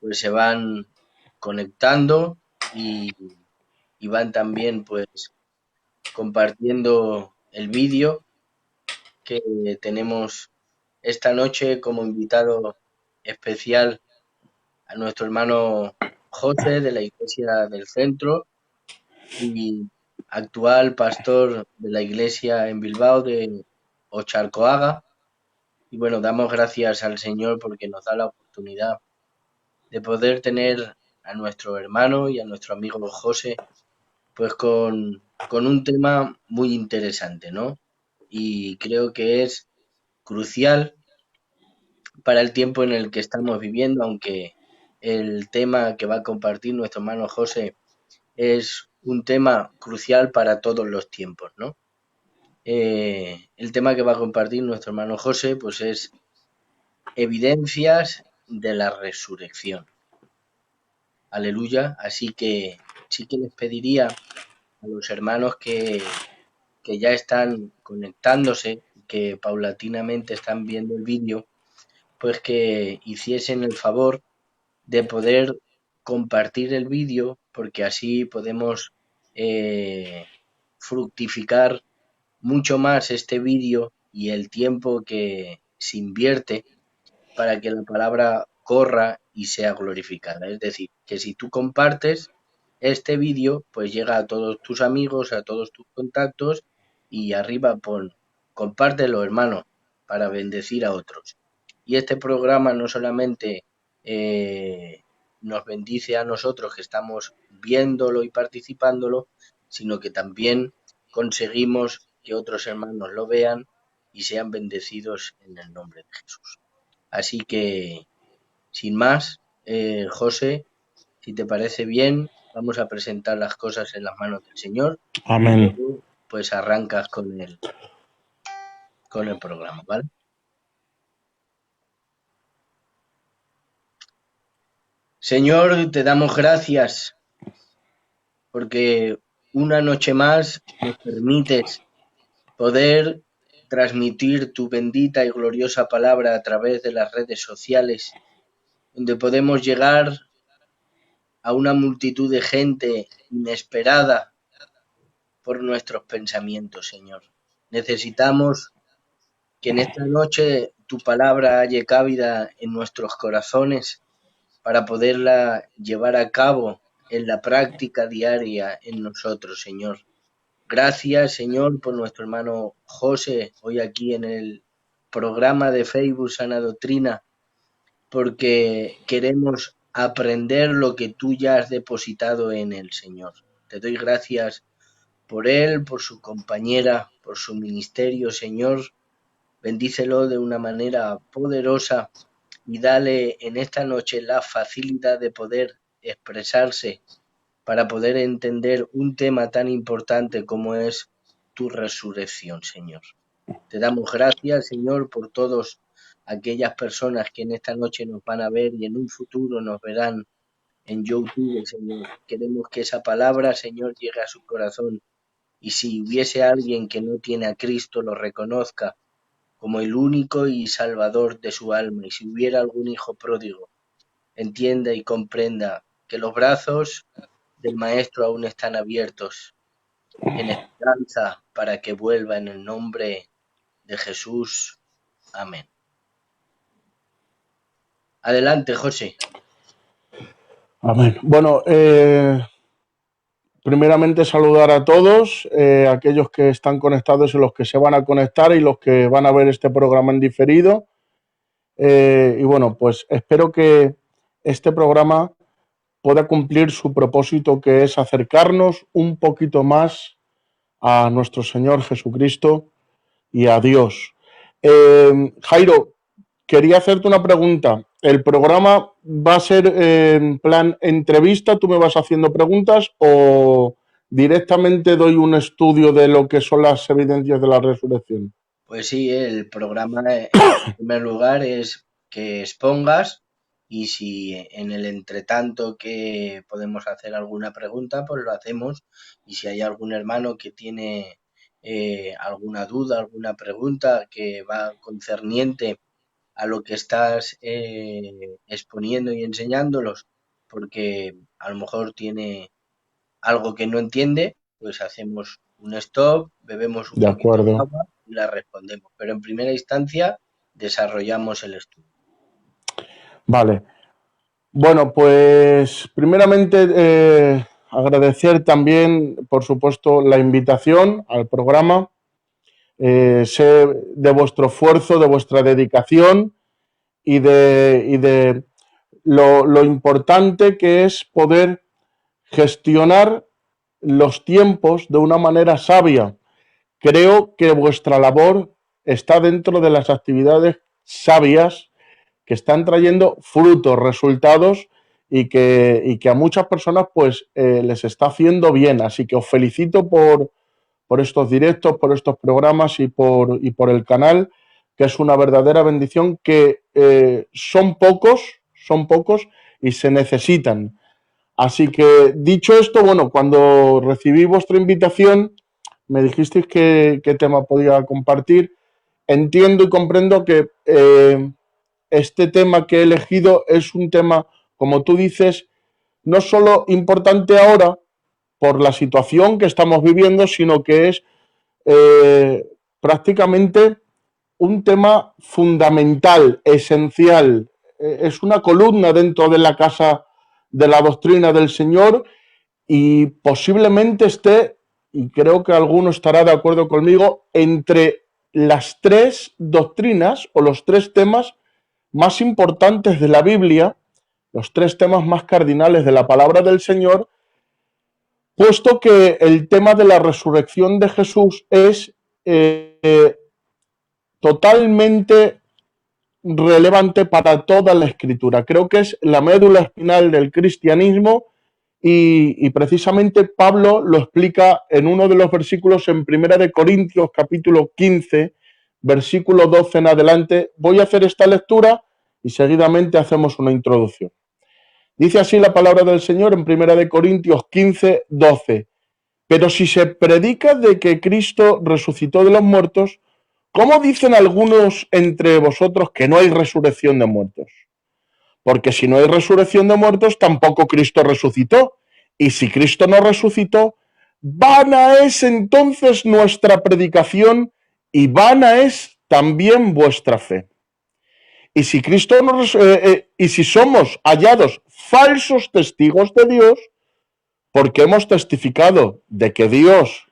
pues se van conectando y van también pues compartiendo el vídeo que tenemos esta noche como invitado especial a nuestro hermano José de la Iglesia del Centro y actual pastor de la iglesia en Bilbao de Ocharcoaga. Y bueno, damos gracias al Señor porque nos da la oportunidad de poder tener a nuestro hermano y a nuestro amigo José, pues con un tema muy interesante, ¿no? Y creo que es crucial para el tiempo en el que estamos viviendo, aunque el tema que va a compartir nuestro hermano José es un tema crucial para todos los tiempos, ¿no? El tema que va a compartir nuestro hermano José, pues es evidencias de la resurrección. Aleluya. Así que sí que les pediría a los hermanos que ya están conectándose, que paulatinamente están viendo el vídeo, pues que hiciesen el favor de poder compartir el vídeo, porque así podemos fructificar mucho más este vídeo y el tiempo que se invierte para que la palabra corra y sea glorificada. Es decir, que si tú compartes este vídeo, pues llega a todos tus amigos, a todos tus contactos y arriba pon, compártelo, hermano, para bendecir a otros. Y este programa no solamente nos bendice a nosotros que estamos viéndolo y participándolo, sino que también conseguimos que otros hermanos lo vean y sean bendecidos en el nombre de Jesús. Así que, sin más, José, si te parece bien, vamos a presentar las cosas en las manos del Señor y Amén. luego pues arrancas con el programa, ¿vale? Señor, te damos gracias porque una noche más nos permites poder transmitir tu bendita y gloriosa palabra a través de las redes sociales, donde podemos llegar a una multitud de gente inesperada por nuestros pensamientos, Señor. Necesitamos que en esta noche tu palabra haya cabida en nuestros corazones para poderla llevar a cabo en la práctica diaria en nosotros, Señor. Gracias, Señor, por nuestro hermano José, hoy aquí en el programa de Facebook Sana Doctrina, porque queremos aprender lo que tú ya has depositado en él, Señor. Te doy gracias por él, por su compañera, por su ministerio, Señor. Bendícelo de una manera poderosa y dale en esta noche la facilidad de poder expresarse para poder entender un tema tan importante como es tu resurrección, Señor. Te damos gracias, Señor, por todas aquellas personas que en esta noche nos van a ver y en un futuro nos verán en YouTube, Señor. Queremos que esa palabra, Señor, llegue a su corazón y si hubiese alguien que no tiene a Cristo, lo reconozca como el único y salvador de su alma. Y si hubiera algún hijo pródigo, entienda y comprenda que los brazos del Maestro aún están abiertos en esperanza para que vuelva en el nombre de Jesús. Amén. Adelante, José. Amén. Bueno, primeramente saludar a todos, aquellos que están conectados y los que se van a conectar y los que van a ver este programa en diferido. Y bueno, pues espero que este programa pueda cumplir su propósito, que es acercarnos un poquito más a nuestro Señor Jesucristo y a Dios. Jairo, quería hacerte una pregunta. ¿El programa va a ser en plan entrevista? ¿Tú me vas haciendo preguntas o directamente doy un estudio de lo que son las evidencias de la resurrección? Pues sí, el programa en primer lugar es que expongas y si en el entretanto que podemos hacer alguna pregunta, pues lo hacemos y si hay algún hermano que tiene alguna duda, alguna pregunta que va concerniente a lo que estás exponiendo y enseñándolos, porque a lo mejor tiene algo que no entiende, pues hacemos un stop, bebemos un De poquito de acuerdo. agua y la respondemos. Pero en primera instancia desarrollamos el estudio. Vale. Bueno, pues primeramente agradecer también, por supuesto, la invitación al programa. Sé de vuestro esfuerzo, de vuestra dedicación y de lo importante que es poder gestionar los tiempos de una manera sabia. Creo que vuestra labor está dentro de las actividades sabias que están trayendo frutos, resultados y que a muchas personas pues les está haciendo bien. Así que os felicito por estos directos, por estos programas y por el canal, que es una verdadera bendición, que son pocos y se necesitan. Así que dicho esto, bueno, cuando recibí vuestra invitación, me dijisteis qué tema podía compartir. Entiendo y comprendo que este tema que he elegido es un tema, como tú dices, no solo importante ahora por la situación que estamos viviendo, sino que es prácticamente un tema fundamental, esencial. Es una columna dentro de la casa de la doctrina del Señor y posiblemente esté, y creo que alguno estará de acuerdo conmigo, entre las tres doctrinas o los tres temas más importantes de la Biblia, los tres temas más cardinales de la palabra del Señor, puesto que el tema de la resurrección de Jesús es totalmente relevante para toda la escritura. Creo que es la médula espinal del cristianismo y precisamente Pablo lo explica en uno de los versículos en Primera de Corintios capítulo 15, versículo 12 en adelante. Voy a hacer esta lectura y seguidamente hacemos una introducción. Dice así la palabra del Señor en Primera de Corintios 15, 12. Pero si se predica de que Cristo resucitó de los muertos, ¿cómo dicen algunos entre vosotros que no hay resurrección de muertos? Porque si no hay resurrección de muertos, tampoco Cristo resucitó. Y si Cristo no resucitó, vana es entonces nuestra predicación y vana es también vuestra fe. Y si Cristo no, y si somos hallados falsos testigos de Dios, porque hemos testificado de Dios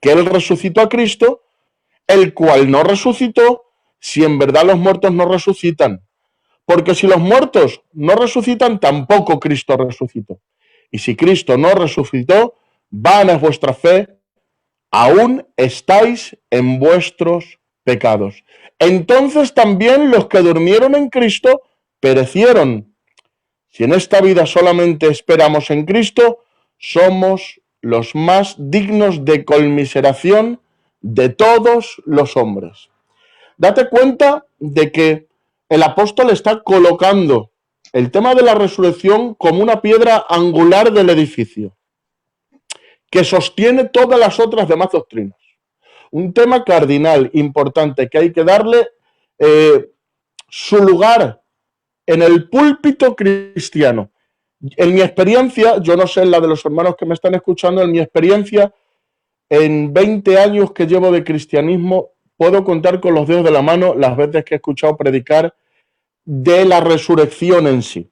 que Él resucitó a Cristo, el cual no resucitó, si en verdad los muertos no resucitan. Porque si los muertos no resucitan, tampoco Cristo resucitó. Y si Cristo no resucitó, vana es vuestra fe, aún estáis en vuestros pecados. Entonces también los que durmieron en Cristo perecieron. Si en esta vida solamente esperamos en Cristo, somos los más dignos de conmiseración de todos los hombres. Date cuenta de que el apóstol está colocando el tema de la resurrección como una piedra angular del edificio, que sostiene todas las otras demás doctrinas. Un tema cardinal, importante, que hay que darle su lugar en el púlpito cristiano. En mi experiencia, yo no sé en la de los hermanos que me están escuchando, en mi experiencia, en 20 años que llevo de cristianismo, puedo contar con los dedos de la mano las veces que he escuchado predicar de la resurrección en sí.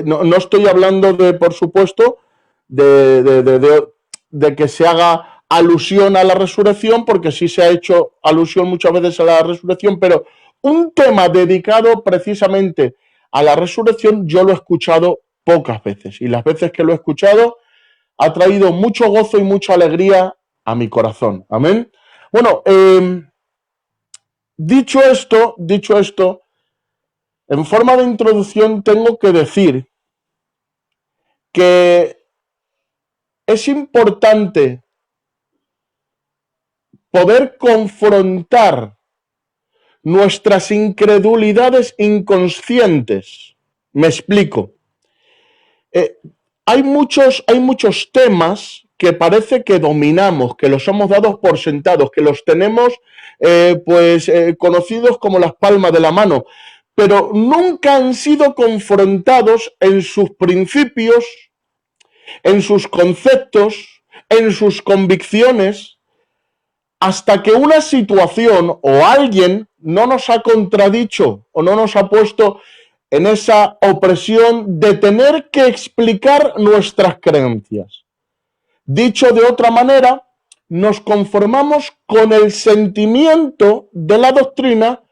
No estoy hablando de, por supuesto, de que se haga alusión a la resurrección, porque sí se ha hecho alusión muchas veces a la resurrección, pero un tema dedicado precisamente a la resurrección yo lo he escuchado pocas veces, y las veces que lo he escuchado ha traído mucho gozo y mucha alegría a mi corazón. Amén. Bueno, dicho esto, en forma de introducción tengo que decir que es importante poder confrontar nuestras incredulidades inconscientes. Me explico. Hay muchos temas que parece que dominamos, que los hemos dado por sentados, que los tenemos conocidos como las palmas de la mano, pero nunca han sido confrontados en sus principios, en sus conceptos, en sus convicciones, hasta que una situación o alguien no nos ha contradicho o no nos ha puesto en esa opresión de tener que explicar nuestras creencias. Dicho de otra manera, nos conformamos con el sentimiento de la doctrina,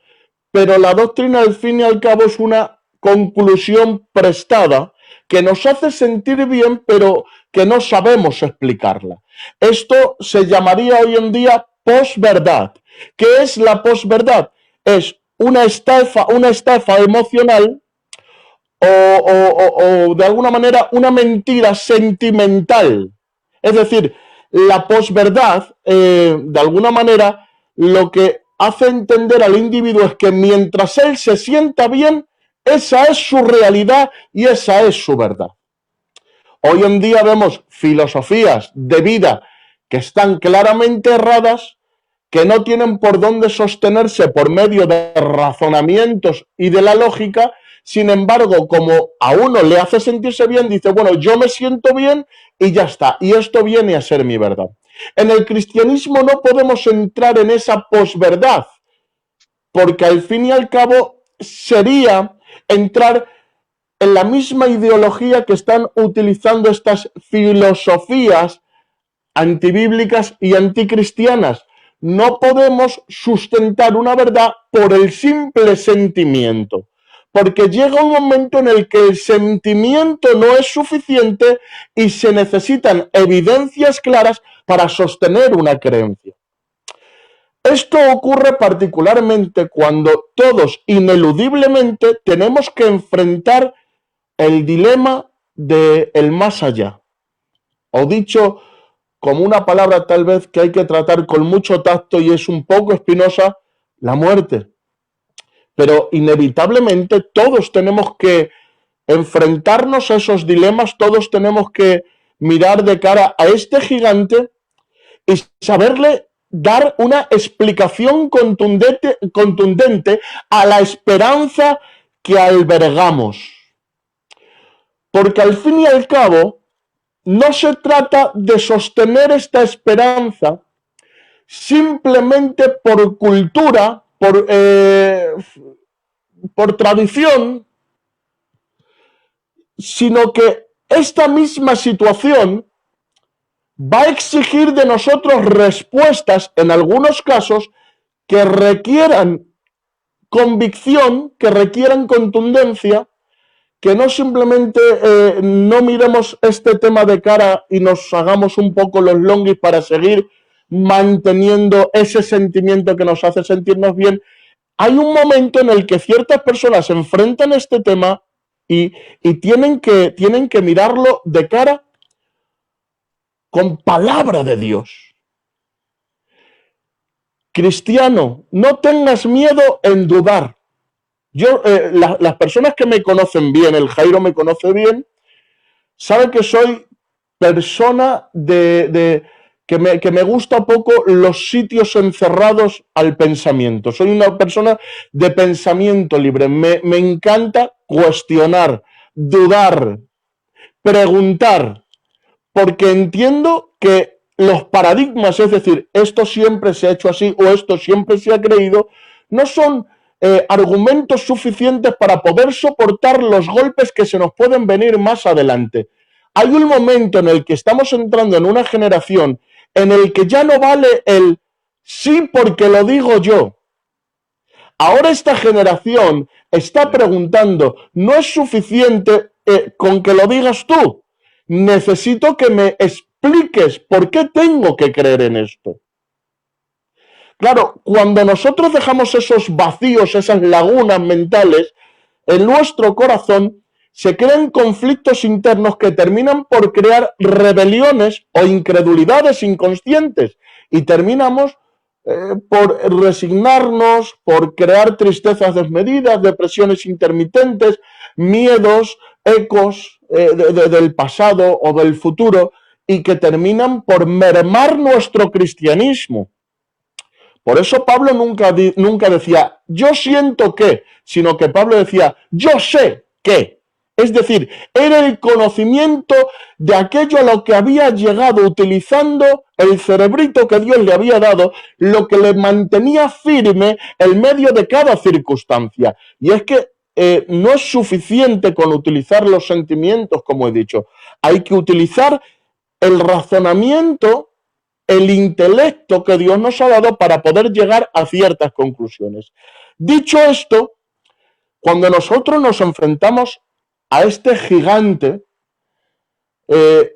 pero la doctrina al fin y al cabo es una conclusión prestada que nos hace sentir bien, pero que no sabemos explicarla. Esto se llamaría hoy en día posverdad. ¿Qué es la posverdad? Es una estafa emocional o de alguna manera una mentira sentimental. Es decir, la posverdad, de alguna manera, lo que hace entender al individuo es que mientras él se sienta bien, esa es su realidad y esa es su verdad. Hoy en día vemos filosofías de vida que están claramente erradas, que no tienen por dónde sostenerse por medio de razonamientos y de la lógica. Sin embargo, como a uno le hace sentirse bien, dice, bueno, yo me siento bien y ya está, y esto viene a ser mi verdad. En el cristianismo no podemos entrar en esa posverdad, porque al fin y al cabo sería entrar en la misma ideología que están utilizando estas filosofías antibíblicas y anticristianas. No podemos sustentar una verdad por el simple sentimiento, porque llega un momento en el que el sentimiento no es suficiente y se necesitan evidencias claras para sostener una creencia. Esto ocurre particularmente cuando todos ineludiblemente tenemos que enfrentar el dilema del más allá, o dicho como una palabra tal vez que hay que tratar con mucho tacto y es un poco espinosa, la muerte. Pero inevitablemente todos tenemos que enfrentarnos a esos dilemas, todos tenemos que mirar de cara a este gigante y saberle dar una explicación contundente a la esperanza que albergamos. Porque al fin y al cabo, no se trata de sostener esta esperanza simplemente por cultura, por tradición, sino que esta misma situación va a exigir de nosotros respuestas, en algunos casos, que requieran convicción, que requieran contundencia, que no simplemente no miremos este tema de cara y nos hagamos un poco los longuis para seguir manteniendo ese sentimiento que nos hace sentirnos bien. Hay un momento en el que ciertas personas enfrentan este tema y tienen que mirarlo de cara con palabra de Dios. Cristiano, no tengas miedo en dudar. Yo, las personas que me conocen bien, el Jairo me conoce bien, sabe que soy persona que me gusta poco los sitios encerrados al pensamiento. Soy una persona de pensamiento libre. Me encanta cuestionar, dudar, preguntar, porque entiendo que los paradigmas, es decir, esto siempre se ha hecho así o esto siempre se ha creído, no son argumentos suficientes para poder soportar los golpes que se nos pueden venir más adelante. Hay un momento en el que estamos entrando en una generación en el que ya no vale el sí porque lo digo yo. Ahora esta generación está preguntando, no es suficiente con que lo digas tú, necesito que me expliques por qué tengo que creer en esto. Claro, cuando nosotros dejamos esos vacíos, esas lagunas mentales, en nuestro corazón se crean conflictos internos que terminan por crear rebeliones o incredulidades inconscientes y terminamos por resignarnos, por crear tristezas desmedidas, depresiones intermitentes, miedos, ecos del pasado o del futuro y que terminan por mermar nuestro cristianismo. Por eso Pablo nunca decía, yo siento que, sino que Pablo decía, yo sé que. Es decir, era el conocimiento de aquello a lo que había llegado utilizando el cerebrito que Dios le había dado, lo que le mantenía firme en medio de cada circunstancia. Y es que no es suficiente con utilizar los sentimientos, como he dicho. Hay que utilizar el razonamiento, el intelecto que Dios nos ha dado para poder llegar a ciertas conclusiones. Dicho esto, cuando nosotros nos enfrentamos a este gigante, el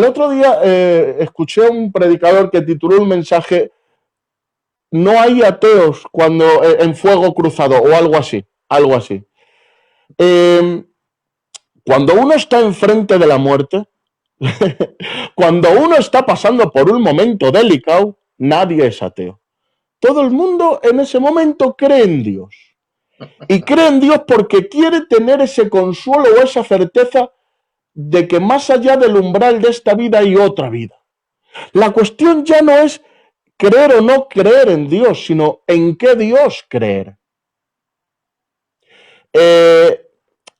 otro día escuché a un predicador que tituló un mensaje "No hay ateos cuando en fuego cruzado" o algo así, algo así. Cuando uno está enfrente de la muerte, cuando uno está pasando por un momento delicado, nadie es ateo. Todo el mundo en ese momento cree en Dios. Y cree en Dios porque quiere tener ese consuelo o esa certeza de que más allá del umbral de esta vida hay otra vida. La cuestión ya no es creer o no creer en Dios, sino en qué Dios creer.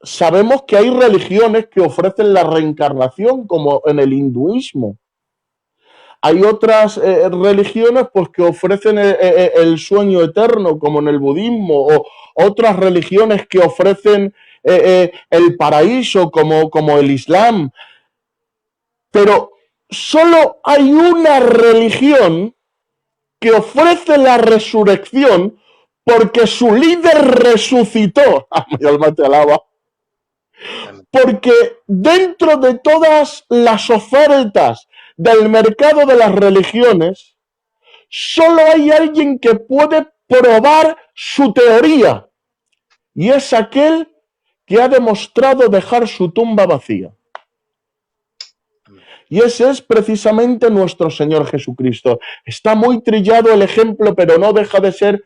Sabemos que hay religiones que ofrecen la reencarnación, como en el hinduismo. Hay otras religiones pues, que ofrecen el sueño eterno, como en el budismo, o otras religiones que ofrecen el paraíso, como el Islam. Pero solo hay una religión que ofrece la resurrección porque su líder resucitó. Mi alma te alaba. Porque dentro de todas las ofertas del mercado de las religiones, solo hay alguien que puede probar su teoría, y es aquel que ha demostrado dejar su tumba vacía. Y ese es precisamente nuestro Señor Jesucristo. Está muy trillado el ejemplo, pero no deja de ser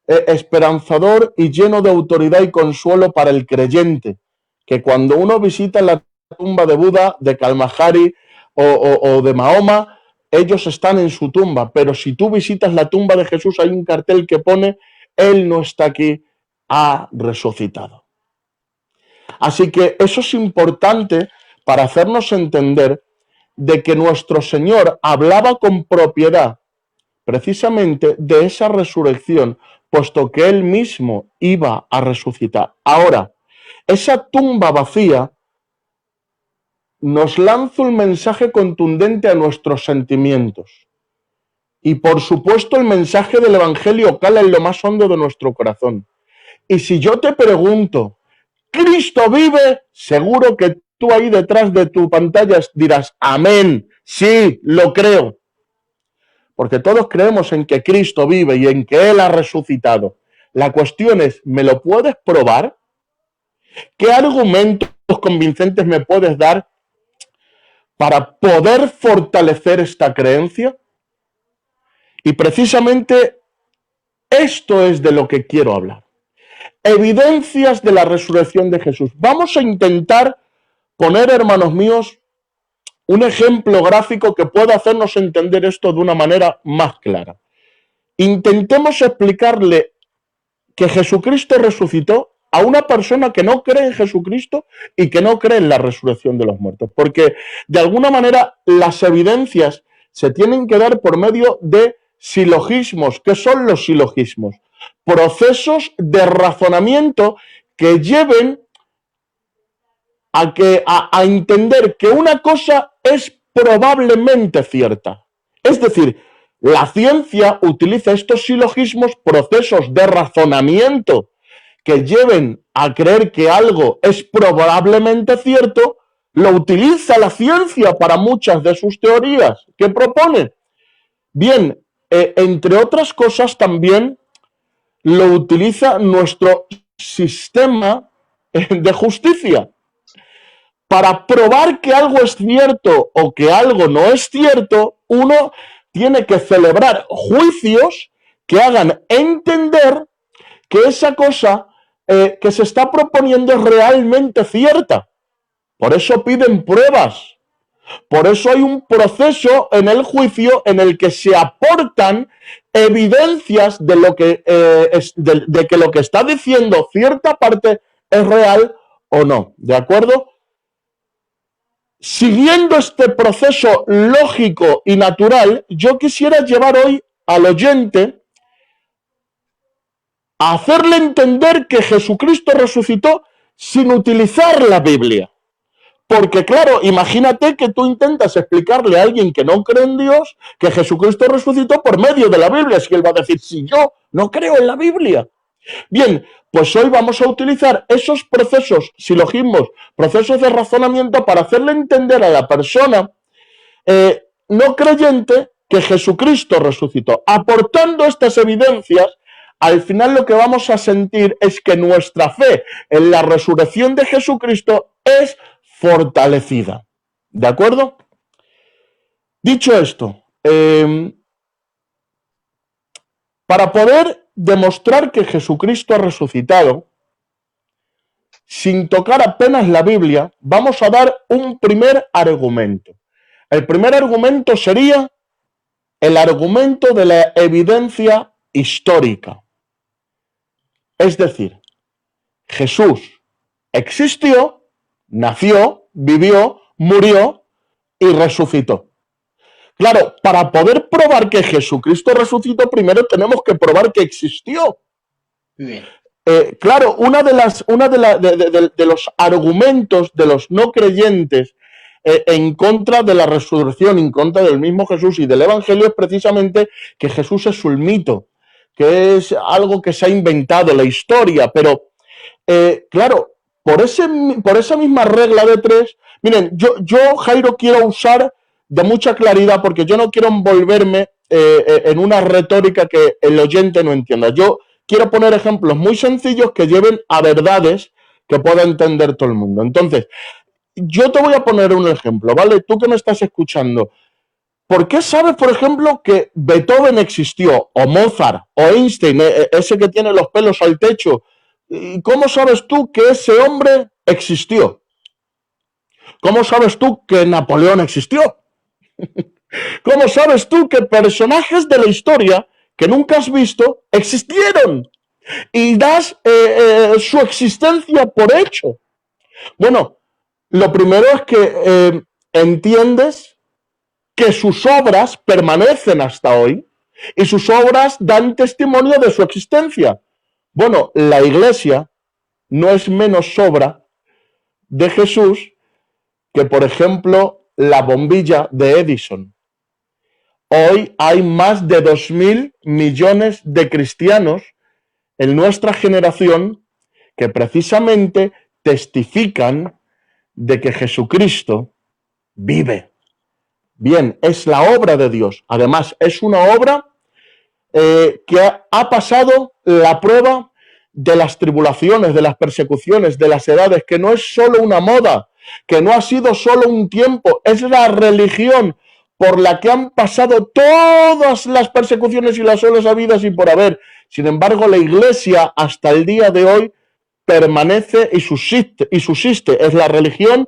esperanzador y lleno de autoridad y consuelo para el creyente, que cuando uno visita la tumba de Buda, de Kalmahari o de Mahoma, ellos están en su tumba, pero si tú visitas la tumba de Jesús hay un cartel que pone, Él no está aquí, ha resucitado. Así que eso es importante para hacernos entender de que nuestro Señor hablaba con propiedad precisamente de esa resurrección, puesto que Él mismo iba a resucitar. Ahora, esa tumba vacía nos lanza un mensaje contundente a nuestros sentimientos. Y por supuesto el mensaje del Evangelio cala en lo más hondo de nuestro corazón. Y si yo te pregunto, ¿Cristo vive? Seguro que tú ahí detrás de tu pantalla dirás, amén, sí, lo creo. Porque todos creemos en que Cristo vive y en que Él ha resucitado. La cuestión es, ¿me lo puedes probar? ¿Qué argumentos convincentes me puedes dar para poder fortalecer esta creencia? Y precisamente esto es de lo que quiero hablar. Evidencias de la resurrección de Jesús. Vamos a intentar poner, hermanos míos, un ejemplo gráfico que pueda hacernos entender esto de una manera más clara. Intentemos explicarle que Jesucristo resucitó a una persona que no cree en Jesucristo y que no cree en la resurrección de los muertos. Porque de alguna manera las evidencias se tienen que dar por medio de silogismos. ¿Qué son los silogismos? Procesos de razonamiento que lleven a entender que una cosa es probablemente cierta. Es decir, la ciencia utiliza estos silogismos, procesos de razonamiento que lleven a creer que algo es probablemente cierto, lo utiliza la ciencia para muchas de sus teorías que propone. Bien, entre otras cosas también lo utiliza nuestro sistema de justicia. Para probar que algo es cierto o que algo no es cierto, uno tiene que celebrar juicios que hagan entender que esa cosa que se está proponiendo es realmente cierta. Por eso piden pruebas. Por eso hay un proceso en el juicio en el que se aportan evidencias de lo que, de que lo que está diciendo cierta parte es real o no. ¿De acuerdo? Siguiendo este proceso lógico y natural, yo quisiera llevar hoy al oyente a hacerle entender que Jesucristo resucitó sin utilizar la Biblia. Porque claro, imagínate que tú intentas explicarle a alguien que no cree en Dios que Jesucristo resucitó por medio de la Biblia. Si él va a decir, si yo no creo en la Biblia. Bien, pues hoy vamos a utilizar esos procesos, silogismos, procesos de razonamiento para hacerle entender a la persona no creyente que Jesucristo resucitó. Aportando estas evidencias, al final lo que vamos a sentir es que nuestra fe en la resurrección de Jesucristo es fortalecida. ¿De acuerdo? Dicho esto, para poder demostrar que Jesucristo ha resucitado, sin tocar apenas la Biblia, vamos a dar un primer argumento. El primer argumento sería el argumento de la evidencia histórica. Es decir, Jesús existió, nació, vivió, murió y resucitó. Claro, para poder probar que Jesucristo resucitó, primero tenemos que probar que existió. Bien. Claro, uno de los argumentos de los no creyentes en contra de la resurrección, en contra del mismo Jesús y del Evangelio es precisamente que Jesús es un mito, que es algo que se ha inventado, la historia, pero claro, por esa misma regla de tres, miren, yo, Jairo, quiero usar de mucha claridad porque yo no quiero envolverme en una retórica que el oyente no entienda. Yo quiero poner ejemplos muy sencillos que lleven a verdades que pueda entender todo el mundo. Entonces, yo te voy a poner un ejemplo, ¿vale? Tú que me estás escuchando, ¿por qué sabes, por ejemplo, que Beethoven existió, o Mozart, o Einstein, ese que tiene los pelos al techo? ¿Y cómo sabes tú que ese hombre existió? ¿Cómo sabes tú que Napoleón existió? ¿Cómo sabes tú que personajes de la historia que nunca has visto existieron? Y das su existencia por hecho. Bueno, lo primero es que entiendes que sus obras permanecen hasta hoy y sus obras dan testimonio de su existencia. Bueno, la Iglesia no es menos obra de Jesús que, por ejemplo, la bombilla de Edison. Hoy hay más de 2.000 millones de cristianos en nuestra generación que precisamente testifican de que Jesucristo vive. Bien, es la obra de Dios. Además, es una obra que ha pasado la prueba de las tribulaciones, de las persecuciones, de las edades, que no es solo una moda, que no ha sido solo un tiempo, es la religión por la que han pasado todas las persecuciones y las olas habidas y por haber. Sin embargo, la Iglesia hasta el día de hoy permanece y subsiste. Es la religión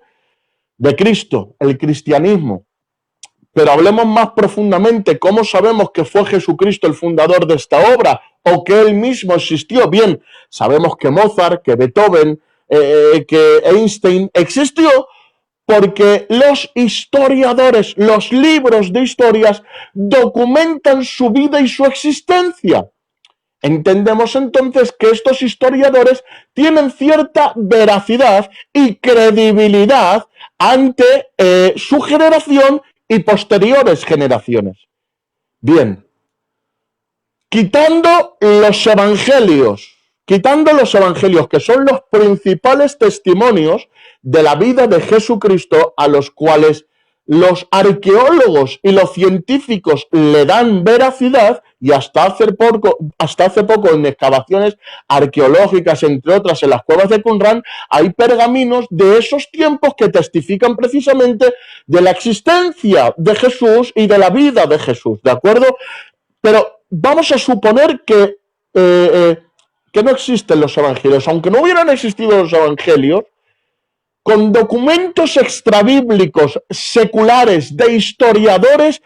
de Cristo, el cristianismo. Pero hablemos más profundamente. ¿Cómo sabemos que fue Jesucristo el fundador de esta obra o que él mismo existió? Bien, sabemos que Mozart, que Beethoven, que Einstein existió porque los historiadores, los libros de historias documentan su vida y su existencia. Entendemos entonces que estos historiadores tienen cierta veracidad y credibilidad ante su generación y posteriores generaciones. Bien, quitando los evangelios que son los principales testimonios de la vida de Jesucristo a los cuales los arqueólogos y los científicos le dan veracidad, y hasta hace poco en excavaciones arqueológicas, entre otras en las cuevas de Qumran, hay pergaminos de esos tiempos que testifican precisamente de la existencia de Jesús y de la vida de Jesús, ¿de acuerdo? Pero vamos a suponer que no existen los evangelios. Aunque no hubieran existido los evangelios, con documentos extrabíblicos, seculares, de historiadores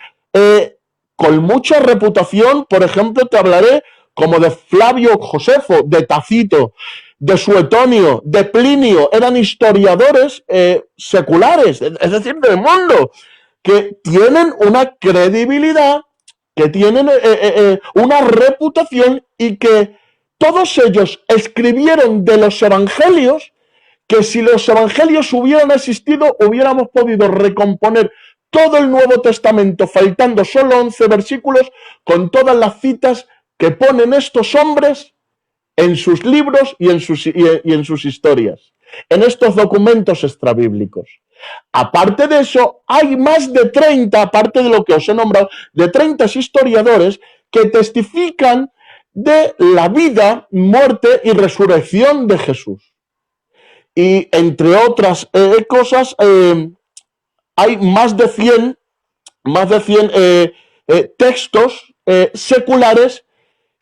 con mucha reputación. Por ejemplo, te hablaré como de Flavio Josefo, de Tacito, de Suetonio, de Plinio. Eran historiadores seculares, es decir, del mundo, que tienen una credibilidad, que tienen una reputación, y que todos ellos escribieron de los evangelios que si los evangelios hubieran existido, hubiéramos podido recomponer todo el Nuevo Testamento, faltando solo 11 versículos, con todas las citas que ponen estos hombres en sus libros y en sus historias, en estos documentos extrabíblicos. Aparte de eso, hay más de 30, aparte de lo que os he nombrado, de 30 historiadores que testifican de la vida, muerte y resurrección de Jesús. Y entre otras cosas, hay más de 100 textos seculares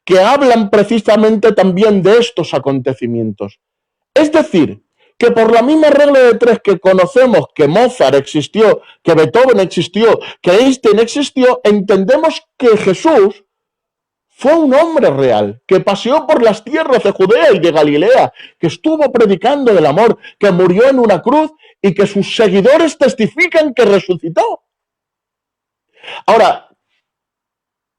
que hablan precisamente también de estos acontecimientos. Es decir, que por la misma regla de tres que conocemos que Mozart existió, que Beethoven existió, que Einstein existió, entendemos que Jesús fue un hombre real, que paseó por las tierras de Judea y de Galilea, que estuvo predicando del amor, que murió en una cruz y que sus seguidores testifican que resucitó. Ahora,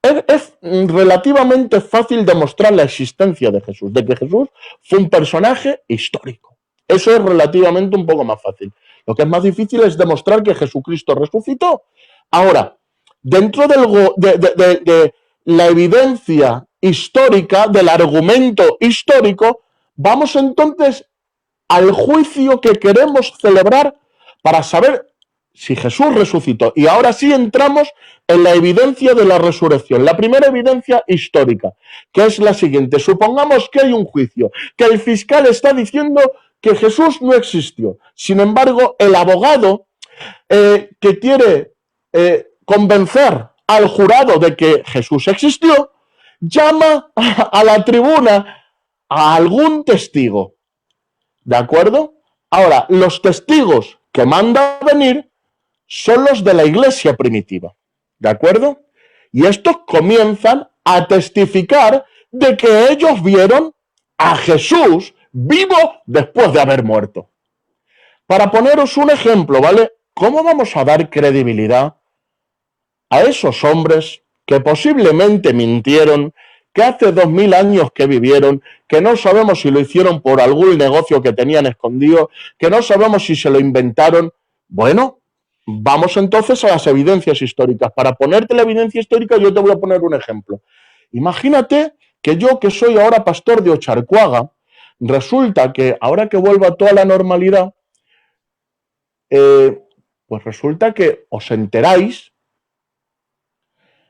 es relativamente fácil demostrar la existencia de Jesús, de que Jesús fue un personaje histórico. Eso es relativamente un poco más fácil. Lo que es más difícil es demostrar que Jesucristo resucitó. Ahora, dentro de la evidencia histórica, del argumento histórico, vamos entonces al juicio que queremos celebrar para saber si Jesús resucitó. Y ahora sí entramos en la evidencia de la resurrección. La primera evidencia histórica, que es la siguiente. Supongamos que hay un juicio, que el fiscal está diciendo que Jesús no existió. Sin embargo, el abogado que quiere convencer al jurado de que Jesús existió, llama a la tribuna a algún testigo. ¿De acuerdo? Ahora, los testigos que manda a venir son los de la iglesia primitiva. ¿De acuerdo? Y estos comienzan a testificar de que ellos vieron a Jesús vivo después de haber muerto. Para poneros un ejemplo, ¿vale? ¿Cómo vamos a dar credibilidad a esos hombres que posiblemente mintieron, que hace 2000 años que vivieron, que no sabemos si lo hicieron por algún negocio que tenían escondido, que no sabemos si se lo inventaron? Bueno, vamos entonces a las evidencias históricas. Para ponerte la evidencia histórica, yo te voy a poner un ejemplo. Imagínate que yo, que soy ahora pastor de Ocharcoaga, resulta que ahora que vuelva a toda la normalidad, pues resulta que os enteráis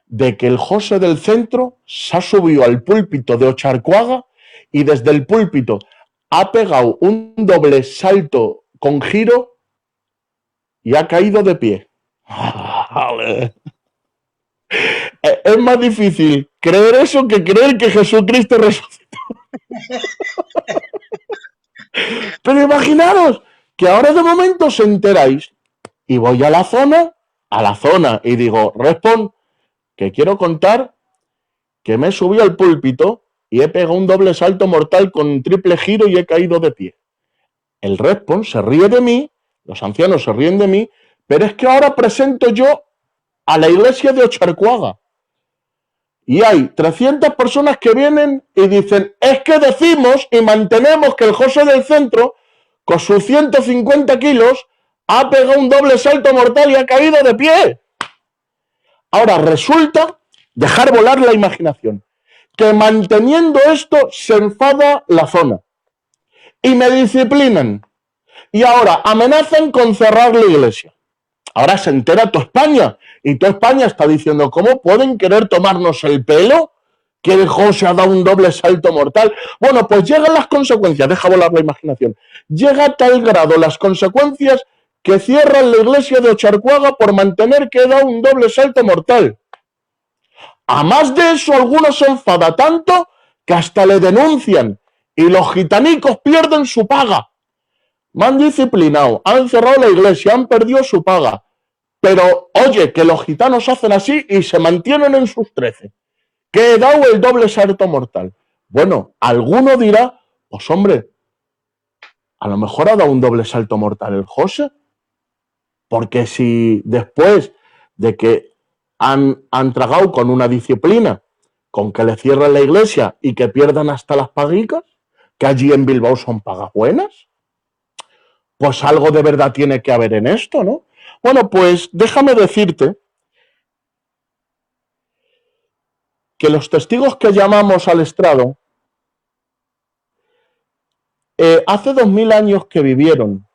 de que el José del Centro se ha subido al púlpito de Ocharcoaga y desde el púlpito ha pegado un doble salto con giro y ha caído de pie. Es más difícil creer eso que creer que Jesucristo resucitó. Pero imaginaros que ahora de momento os enteráis y voy a la zona y digo, Respon, que quiero contar que me subí al púlpito y he pegado un doble salto mortal con un triple giro y he caído de pie. El Respon se ríe de mí, los ancianos se ríen de mí, pero es que ahora presento yo a la iglesia de Ocharcoaga. Y hay 300 personas que vienen y dicen, es que decimos y mantenemos que el José del Centro, con sus 150 kilos, ha pegado un doble salto mortal y ha caído de pie. Ahora resulta, dejar volar la imaginación, que manteniendo esto se enfada la zona y me disciplinan. Y ahora amenazan con cerrar la iglesia. Ahora se entera toda España y toda España está diciendo, ¿cómo pueden querer tomarnos el pelo? Que el José ha dado un doble salto mortal. Bueno, pues llegan las consecuencias, deja volar la imaginación. Llega a tal grado las consecuencias que cierran la iglesia de Ocharcoaga por mantener que ha dado un doble salto mortal. A más de eso, algunos se enfada tanto que hasta le denuncian y los gitanicos pierden su paga. me han disciplinado, han cerrado la iglesia, han perdido su paga. Pero, oye, que los gitanos hacen así y se mantienen en sus 13. Que he dado el doble salto mortal. Bueno, alguno dirá, pues hombre, a lo mejor ha dado un doble salto mortal el José. Porque si después de que han tragado con una disciplina, con que le cierren la iglesia y que pierdan hasta las paguicas, que allí en Bilbao son pagas buenas, pues algo de verdad tiene que haber en esto, ¿no? Bueno, pues déjame decirte que los testigos que llamamos al estrado, hace 2000 años que vivieron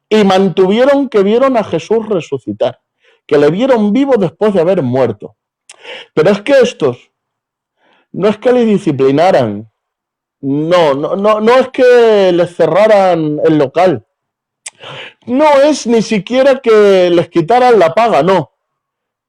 y mantuvieron que vieron a Jesús resucitar, que le vieron vivo después de haber muerto. Pero es que estos no es que le disciplinaran, no es que les cerraran el local, no es ni siquiera que les quitaran la paga, no.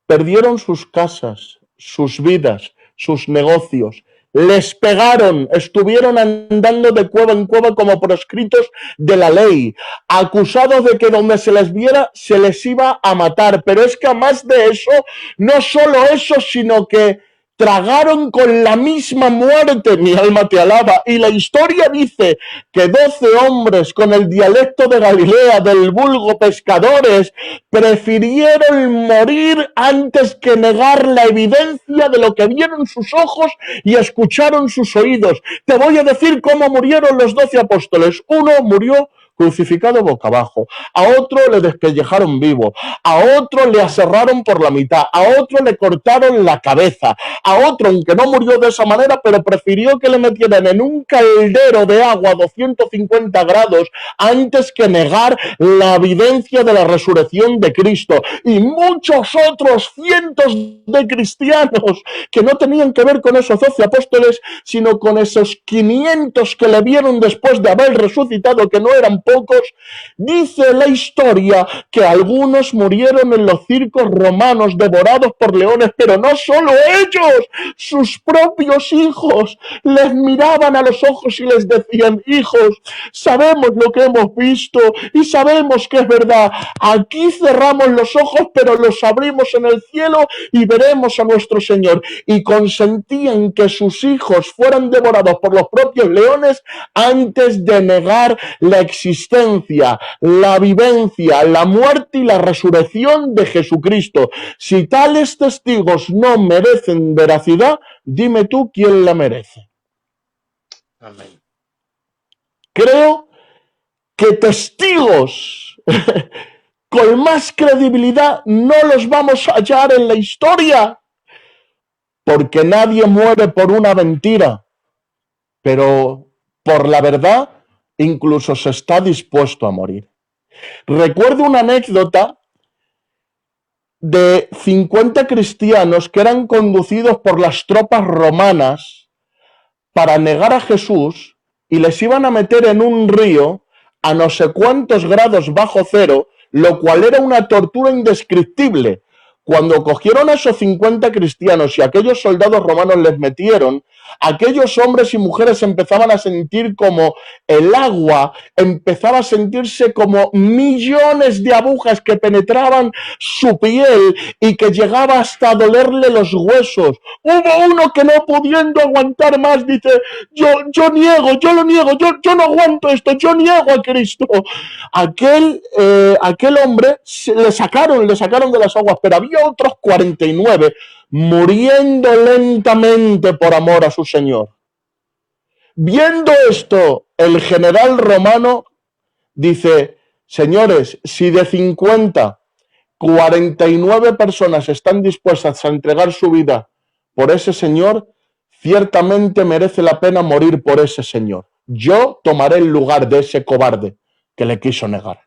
Perdieron sus casas, sus vidas, sus negocios, les pegaron, estuvieron andando de cueva en cueva como proscritos de la ley, acusados de que donde se les viera se les iba a matar. Pero es que además de eso, no solo eso, sino que tragaron con la misma muerte, mi alma te alaba. Y la historia dice que 12 hombres con el dialecto de Galilea, del vulgo pescadores, prefirieron morir antes que negar la evidencia de lo que vieron sus ojos y escucharon sus oídos. Te voy a decir cómo murieron los 12 apóstoles. Uno murió crucificado boca abajo, a otro le despellejaron vivo, a otro le aserraron por la mitad, a otro le cortaron la cabeza, a otro, aunque no murió de esa manera, pero prefirió que le metieran en un caldero de agua a 250 grados antes que negar la evidencia de la resurrección de Cristo. Y muchos otros cientos de cristianos que no tenían que ver con esos 12 apóstoles, sino con esos 500 que le vieron después de haber resucitado, que no eran pocos. Dice la historia que algunos murieron en los circos romanos devorados por leones, pero no solo ellos, sus propios hijos les miraban a los ojos y les decían: hijos, sabemos lo que hemos visto y sabemos que es verdad. Aquí cerramos los ojos, pero los abrimos en el cielo y veremos a nuestro Señor. Y consentían que sus hijos fueran devorados por los propios leones antes de negar la existencia, la vivencia, la muerte y la resurrección de Jesucristo. Si tales testigos no merecen veracidad, dime tú quién la merece. Amén. Creo que testigos con más credibilidad no los vamos a hallar en la historia, porque nadie muere por una mentira, pero por la verdad incluso se está dispuesto a morir. Recuerdo una anécdota de 50 cristianos que eran conducidos por las tropas romanas para negar a Jesús y les iban a meter en un río a no sé cuántos grados bajo cero, lo cual era una tortura indescriptible. Cuando cogieron a esos 50 cristianos y aquellos soldados romanos les metieron, aquellos hombres y mujeres empezaban a sentir como el agua, empezaba a sentirse como millones de agujas que penetraban su piel y que llegaba hasta dolerle los huesos. Hubo uno que no pudiendo aguantar más dice: yo niego, yo lo niego, yo no aguanto esto, yo niego a Cristo. Aquel hombre le sacaron de las aguas, pero había otros 49 muriendo lentamente por amor a su Señor. Viendo esto, el general romano dice: señores, si de 50, 49 personas están dispuestas a entregar su vida por ese Señor, ciertamente merece la pena morir por ese Señor. Yo tomaré el lugar de ese cobarde que le quiso negar.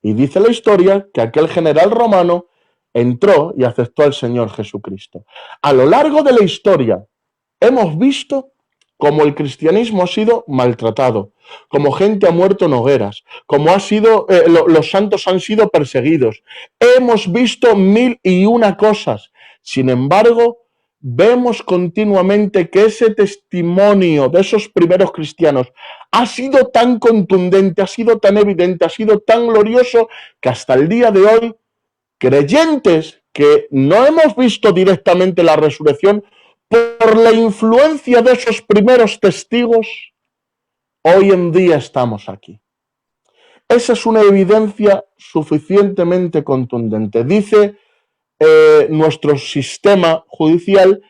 Y dice la historia que aquel general romano entró y aceptó al Señor Jesucristo. A lo largo de la historia hemos visto cómo el cristianismo ha sido maltratado, como gente ha muerto en hogueras, como los santos han sido perseguidos. Hemos visto 1001 cosas. Sin embargo, vemos continuamente que ese testimonio de esos primeros cristianos ha sido tan contundente, ha sido tan evidente, ha sido tan glorioso, que hasta el día de hoy, creyentes que no hemos visto directamente la resurrección, por la influencia de esos primeros testigos, hoy en día estamos aquí. Esa es una evidencia suficientemente contundente. Dice nuestro sistema judicial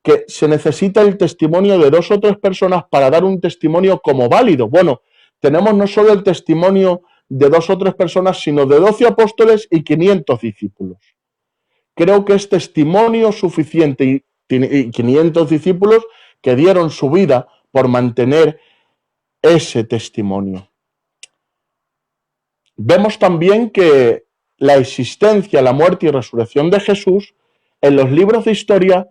que se necesita el testimonio de 2 o 3 personas para dar un testimonio como válido. Bueno, tenemos no solo el testimonio de 2 o 3 personas, sino de 12 apóstoles y 500 discípulos. Creo que es testimonio suficiente y 500 discípulos que dieron su vida por mantener ese testimonio. Vemos también que la existencia, la muerte y resurrección de Jesús en los libros de historia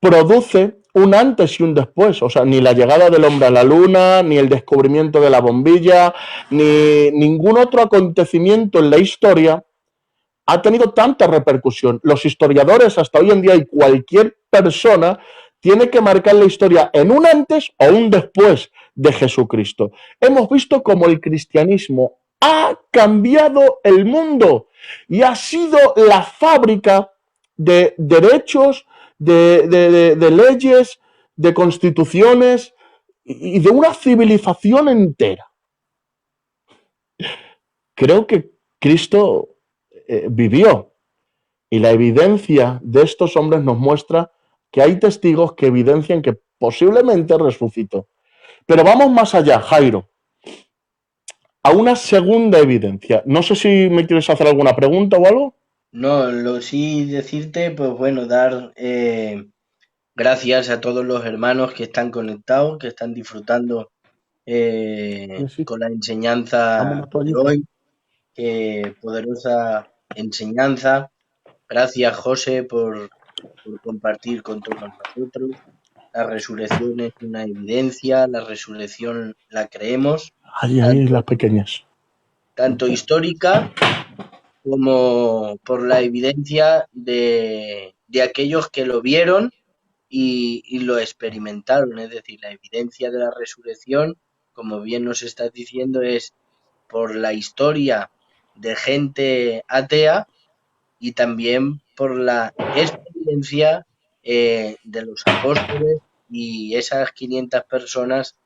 produce un antes y un después. O sea, ni la llegada del hombre a la luna, ni el descubrimiento de la bombilla, ni ningún otro acontecimiento en la historia ha tenido tanta repercusión. Los historiadores hasta hoy en día y cualquier persona tiene que marcar la historia en un antes o un después de Jesucristo. Hemos visto cómo el cristianismo ha cambiado el mundo y ha sido la fábrica de derechos, de leyes, de constituciones y de una civilización entera. Creo que Cristo vivió, y la evidencia de estos hombres nos muestra que hay testigos que evidencian que posiblemente resucitó. Pero vamos más allá, Jairo, a una segunda evidencia. No sé si me quieres hacer alguna pregunta o algo. No, lo sí decirte, pues bueno, dar gracias a todos los hermanos que están conectados, que están disfrutando Sí, con la dame enseñanza una de toallita. hoy, poderosa enseñanza. Gracias, José, por compartir con todos nosotros. La resurrección es una evidencia, la resurrección la creemos, Ahí, tanto, las pequeñas. tanto histórica como por la evidencia de aquellos que lo vieron y lo experimentaron. Es decir, la evidencia de la resurrección, como bien nos estás diciendo, es por la historia de gente atea y también por la experiencia de los apóstoles y esas 500 personas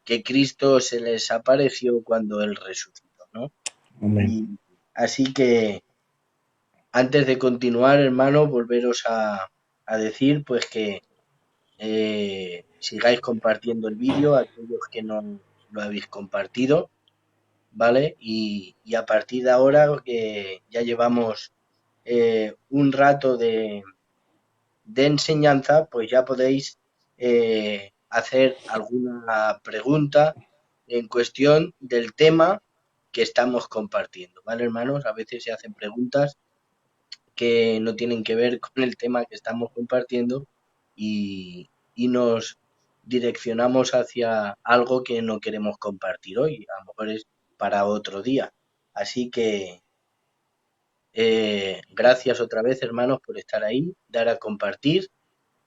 que Cristo se les apareció cuando Él resucitó, ¿no? Amén. Y así que antes de continuar, hermano, volveros a decir pues que sigáis compartiendo el vídeo a aquellos que no lo habéis compartido, ¿vale? Y a partir de ahora que ya llevamos un rato de enseñanza, pues ya podéis hacer alguna pregunta en cuestión del tema que estamos compartiendo, ¿vale, hermanos? A veces se hacen preguntas que no tienen que ver con el tema que estamos compartiendo y nos direccionamos hacia algo que no queremos compartir hoy, a lo mejor es para otro día. Así que gracias otra vez, hermanos, por estar ahí, dar a compartir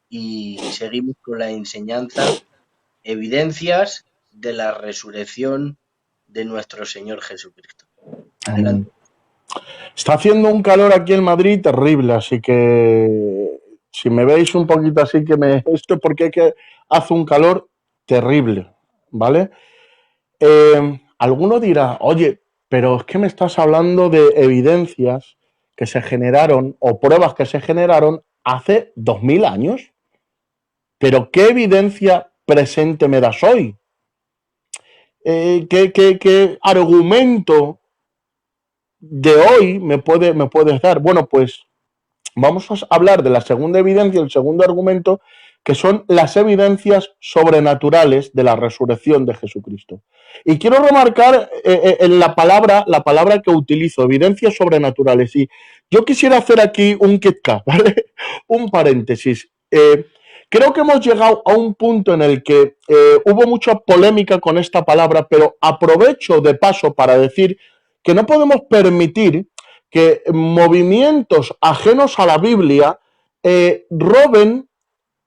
y seguimos con la enseñanza, evidencias de la resurrección de nuestro Señor Jesucristo. Amén. Adelante. Está haciendo un calor aquí en Madrid terrible, así que si me veis un poquito así que me esto porque hace un calor terrible, ¿vale? Alguno dirá, oye, pero es que me estás hablando de evidencias que se generaron o pruebas que se generaron hace 2000 años. Pero ¿qué evidencia presente me das hoy? ¿Qué argumento de hoy me puedes dar? Bueno, pues vamos a hablar de la segunda evidencia, el segundo argumento, que son las evidencias sobrenaturales de la resurrección de Jesucristo. Y quiero remarcar en la palabra que utilizo, evidencias sobrenaturales. Y yo quisiera hacer aquí un KitKat, ¿vale? Un paréntesis. Creo que hemos llegado a un punto en el que hubo mucha polémica con esta palabra, pero aprovecho de paso para decir que no podemos permitir que movimientos ajenos a la Biblia roben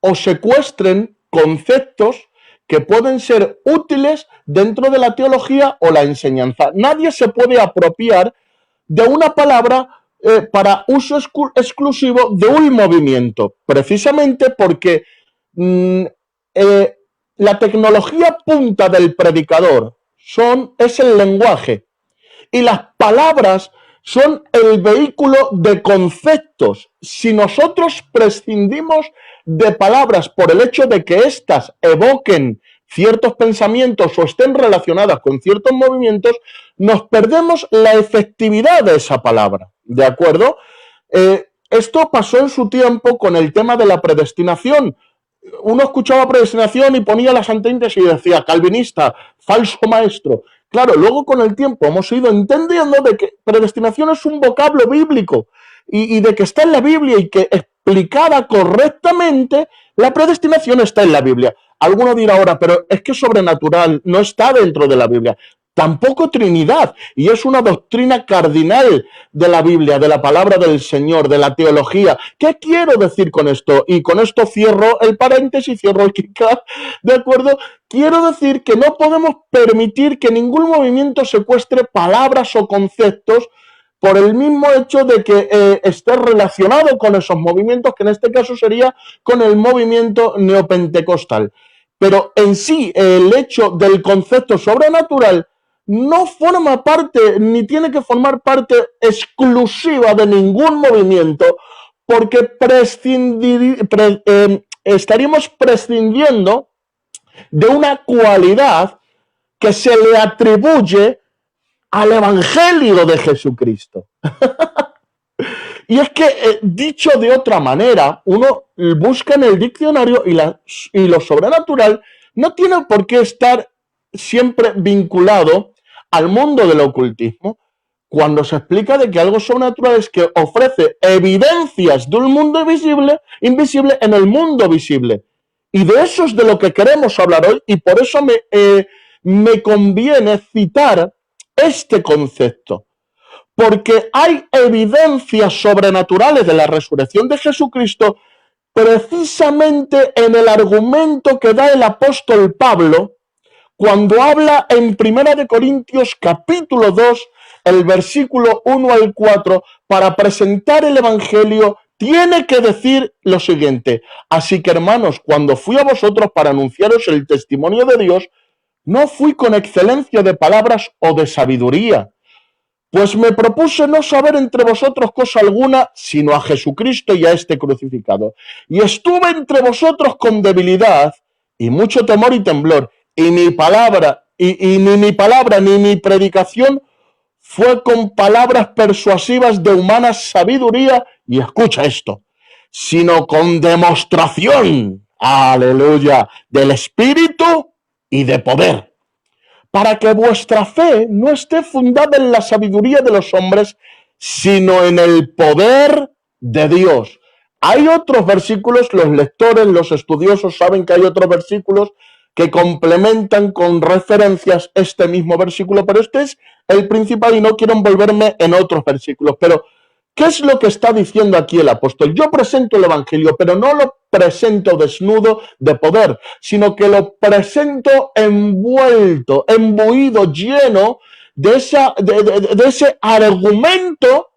o secuestren conceptos que pueden ser útiles dentro de la teología o la enseñanza. Nadie se puede apropiar de una palabra para uso exclusivo de un movimiento, precisamente porque la tecnología punta del predicador es el lenguaje, y las palabras son el vehículo de conceptos. Si nosotros prescindimos de palabras por el hecho de que éstas evoquen ciertos pensamientos o estén relacionadas con ciertos movimientos, nos perdemos la efectividad de esa palabra, ¿de acuerdo? Esto pasó en su tiempo con el tema de la predestinación. Uno escuchaba predestinación y ponía las antítesis y decía calvinista, falso maestro. Claro, luego con el tiempo hemos ido entendiendo de que predestinación es un vocablo bíblico y de que está en la Biblia y que explicada correctamente, la predestinación está en la Biblia. Alguno dirá ahora, pero es que sobrenatural no está dentro de la Biblia. Tampoco Trinidad, y es una doctrina cardinal de la Biblia, de la palabra del Señor, de la teología. ¿Qué quiero decir con esto? Y con esto cierro el paréntesis, cierro el kick-off, ¿de acuerdo? Quiero decir que no podemos permitir que ningún movimiento secuestre palabras o conceptos por el mismo hecho de que esté relacionado con esos movimientos, que en este caso sería con el movimiento neopentecostal. Pero en sí, el hecho del concepto sobrenatural no forma parte, ni tiene que formar parte exclusiva de ningún movimiento, porque estaríamos prescindiendo de una cualidad que se le atribuye al Evangelio de Jesucristo. Y es que, dicho de otra manera, uno busca en el diccionario y lo sobrenatural no tiene por qué estar siempre vinculado al mundo del ocultismo. Cuando se explica de que algo sobrenatural es que ofrece evidencias de un mundo invisible en el mundo visible. Y de eso es de lo que queremos hablar hoy, y por eso me conviene citar este concepto. Porque hay evidencias sobrenaturales de la resurrección de Jesucristo precisamente en el argumento que da el apóstol Pablo cuando habla en 1 Corintios capítulo 2, el versículo 1 al 4, para presentar el Evangelio, tiene que decir lo siguiente: así que, hermanos, cuando fui a vosotros para anunciaros el testimonio de Dios, no fui con excelencia de palabras o de sabiduría, pues me propuse no saber entre vosotros cosa alguna, sino a Jesucristo y a este crucificado. Y estuve entre vosotros con debilidad y mucho temor y temblor, y ni mi palabra ni mi predicación fue con palabras persuasivas de humana sabiduría, y escucha esto, sino con demostración, aleluya, del Espíritu y de poder, para que vuestra fe no esté fundada en la sabiduría de los hombres, sino en el poder de Dios. Hay otros versículos, los lectores, los estudiosos saben que hay otros versículos que complementan con referencias este mismo versículo, pero este es el principal y no quiero envolverme en otros versículos. Pero, ¿qué es lo que está diciendo aquí el apóstol? Yo presento el Evangelio, pero no lo presento desnudo de poder, sino que lo presento envuelto, embuido, lleno de ese argumento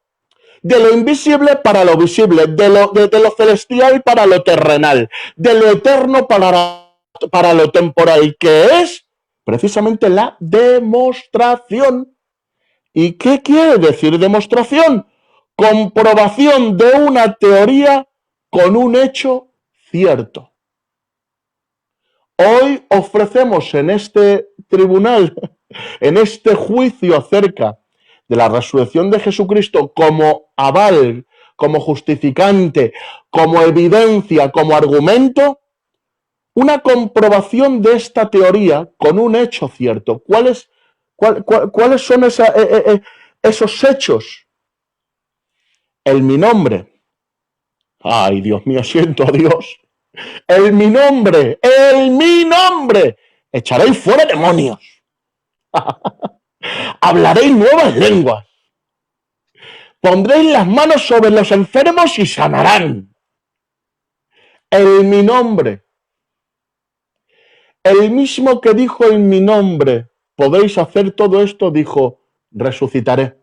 de lo invisible para lo visible, de lo celestial para lo terrenal, de lo eterno para lo temporal, que es precisamente la demostración. ¿Y qué quiere decir demostración? Comprobación de una teoría con un hecho cierto. Hoy ofrecemos en este tribunal, en este juicio acerca de la resurrección de Jesucristo, como aval, como justificante, como evidencia, como argumento, una comprobación de esta teoría con un hecho cierto. ¿Cuáles son esos hechos? Mi nombre. Ay, Dios mío, siento a Dios. Mi nombre. Echaréis fuera demonios. Hablaréis nuevas lenguas. Pondréis las manos sobre los enfermos y sanarán. en mi nombre. El mismo que dijo en mi nombre, podéis hacer todo esto, dijo, resucitaré.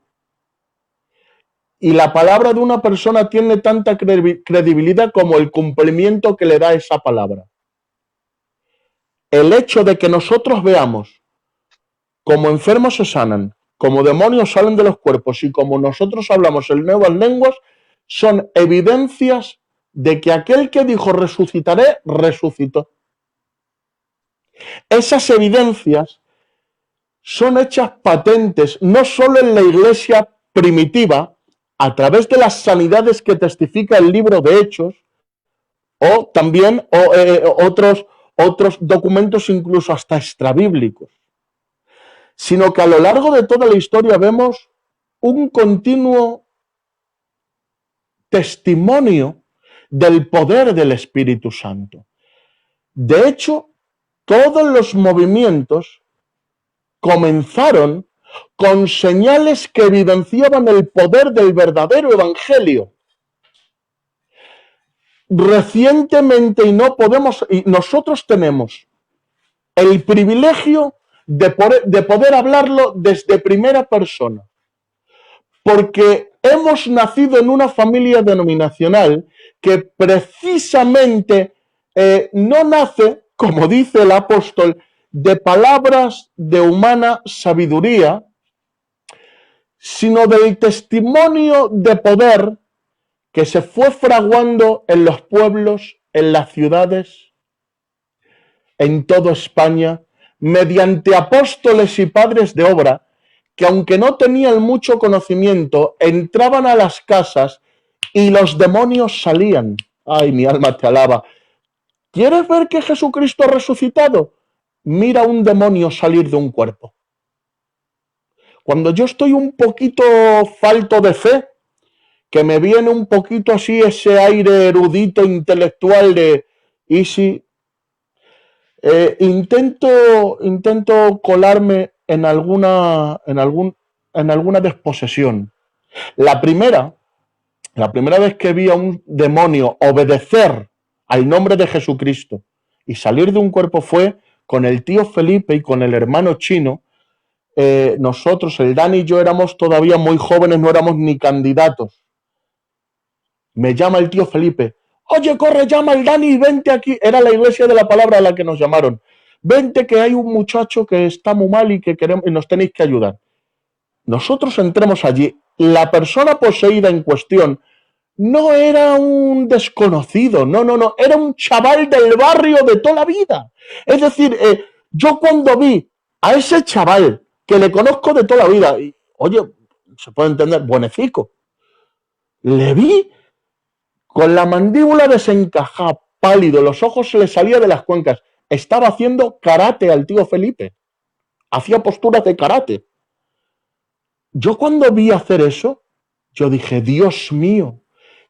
Y la palabra de una persona tiene tanta credibilidad como el cumplimiento que le da esa palabra. El hecho de que nosotros veamos como enfermos se sanan, como demonios salen de los cuerpos y como nosotros hablamos en nuevas lenguas, son evidencias de que aquel que dijo resucitaré, resucitó. Esas evidencias son hechas patentes no solo en la iglesia primitiva, a través de las sanidades que testifica el libro de Hechos, o también otros documentos incluso hasta extrabíblicos, sino que a lo largo de toda la historia vemos un continuo testimonio del poder del Espíritu Santo. De hecho, todos los movimientos comenzaron con señales que evidenciaban el poder del verdadero evangelio. Recientemente, y nosotros tenemos el privilegio de poder hablarlo desde primera persona, porque hemos nacido en una familia denominacional que precisamente no nace, como dice el apóstol, de palabras de humana sabiduría, sino del testimonio de poder que se fue fraguando en los pueblos, en las ciudades, en toda España, mediante apóstoles y padres de obra, que aunque no tenían mucho conocimiento, entraban a las casas y los demonios salían. Ay, mi alma te alaba. ¿Quieres ver que Jesucristo ha resucitado? Mira un demonio salir de un cuerpo. Cuando yo estoy un poquito falto de fe, que me viene un poquito así ese aire erudito intelectual de ¿y si? Intento colarme en alguna desposesión. La primera vez que vi a un demonio obedecer al nombre de Jesucristo y salir de un cuerpo fue con el tío Felipe y con el hermano Chino. Nosotros, el Dani y yo, éramos todavía muy jóvenes, no éramos ni candidatos. Me llama el tío Felipe. Oye, corre, llama al Dani y vente aquí. Era la iglesia de la palabra a la que nos llamaron. Vente que hay un muchacho que está muy mal y que queremos y nos tenéis que ayudar. Nosotros entramos allí. La persona poseída en cuestión no era un desconocido, no, era un chaval del barrio de toda la vida. Es decir, yo cuando vi a ese chaval que le conozco de toda la vida, y, oye, se puede entender, buenecico, le vi con la mandíbula desencajada, pálido, los ojos se le salían de las cuencas. Estaba haciendo karate al tío Felipe. Hacía posturas de karate. Yo cuando vi hacer eso, yo dije, Dios mío,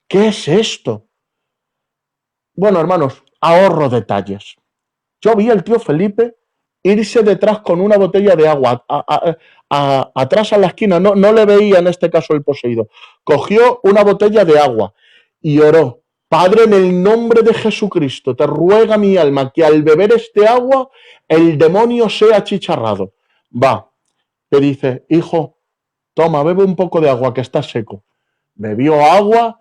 ¿qué es esto? Bueno, hermanos, ahorro detalles. Yo vi al tío Felipe irse detrás con una botella de agua, atrás a la esquina, no le veía en este caso el poseído. Cogió una botella de agua y oró. Padre, en el nombre de Jesucristo, te ruega mi alma que al beber este agua el demonio sea achicharrado. Va, le dice, hijo, toma, bebe un poco de agua que está seco. Bebió agua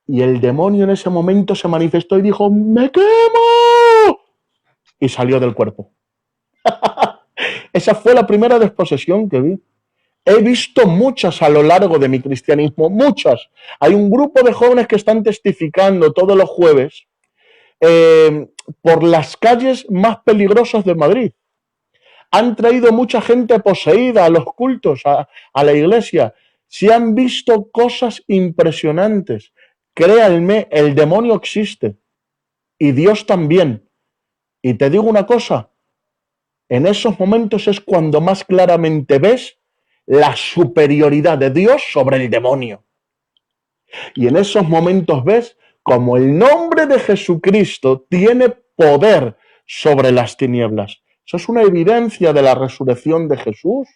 y el demonio en ese momento se manifestó y dijo, ¡me quemo! Y salió del cuerpo. Esa fue la primera desposesión que vi. He visto muchas a lo largo de mi cristianismo, muchas. Hay un grupo de jóvenes que están testificando todos los jueves por las calles más peligrosas de Madrid. Han traído mucha gente poseída a los cultos, a la iglesia. Se han visto cosas impresionantes. Créanme, el demonio existe y Dios también. Y te digo una cosa, en esos momentos es cuando más claramente ves la superioridad de Dios sobre el demonio. Y en esos momentos ves como el nombre de Jesucristo tiene poder sobre las tinieblas. Eso es una evidencia de la resurrección de Jesús,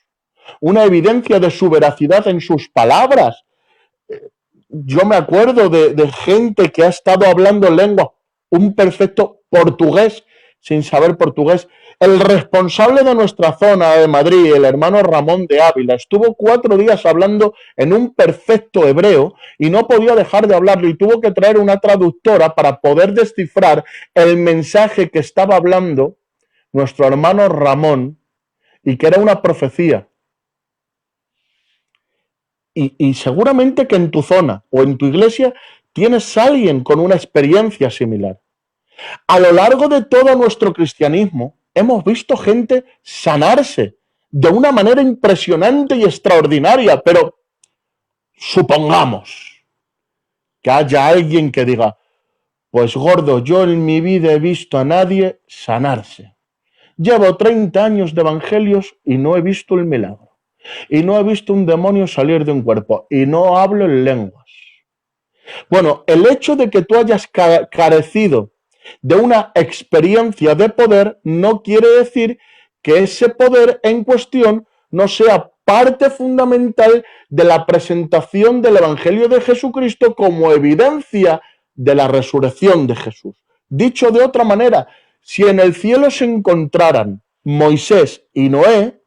una evidencia de su veracidad en sus palabras. Yo me acuerdo de gente que ha estado hablando en lengua un perfecto portugués sin saber portugués. El responsable de nuestra zona de Madrid, el hermano Ramón de Ávila, estuvo 4 días hablando en un perfecto hebreo y no podía dejar de hablarlo y tuvo que traer una traductora para poder descifrar el mensaje que estaba hablando nuestro hermano Ramón y que era una profecía. Y seguramente que en tu zona o en tu iglesia tienes a alguien con una experiencia similar. A lo largo de todo nuestro cristianismo hemos visto gente sanarse de una manera impresionante y extraordinaria, pero supongamos que haya alguien que diga, pues gordo, yo en mi vida he visto a nadie sanarse. Llevo 30 años de evangelios y no he visto el milagro. Y no he visto un demonio salir de un cuerpo. Y no hablo en lenguas. Bueno, el hecho de que tú hayas carecido de una experiencia de poder no quiere decir que ese poder en cuestión no sea parte fundamental de la presentación del Evangelio de Jesucristo como evidencia de la resurrección de Jesús. Dicho de otra manera, si en el cielo se encontraran Moisés y Noé,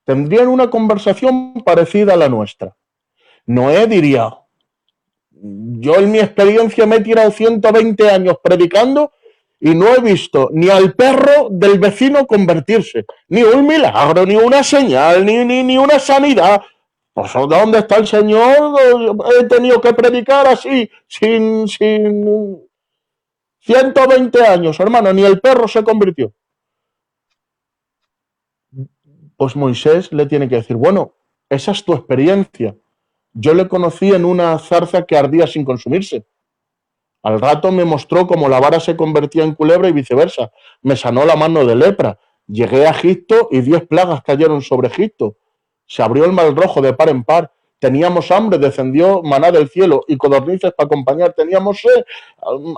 tendrían una conversación parecida a la nuestra. Noé diría, yo en mi experiencia me he tirado 120 años predicando y no he visto ni al perro del vecino convertirse, ni un milagro, ni una señal, ni una sanidad. Pues ¿dónde está el Señor? He tenido que predicar así, sin 120 años, hermano, ni el perro se convirtió. Pues Moisés le tiene que decir, bueno, esa es tu experiencia. Yo le conocí en una zarza que ardía sin consumirse. Al rato me mostró cómo la vara se convertía en culebra y viceversa. Me sanó la mano de lepra. Llegué a Egipto y 10 plagas cayeron sobre Egipto. Se abrió el mar rojo de par en par. Teníamos hambre, descendió maná del cielo y codornices para acompañar. Teníamos sed,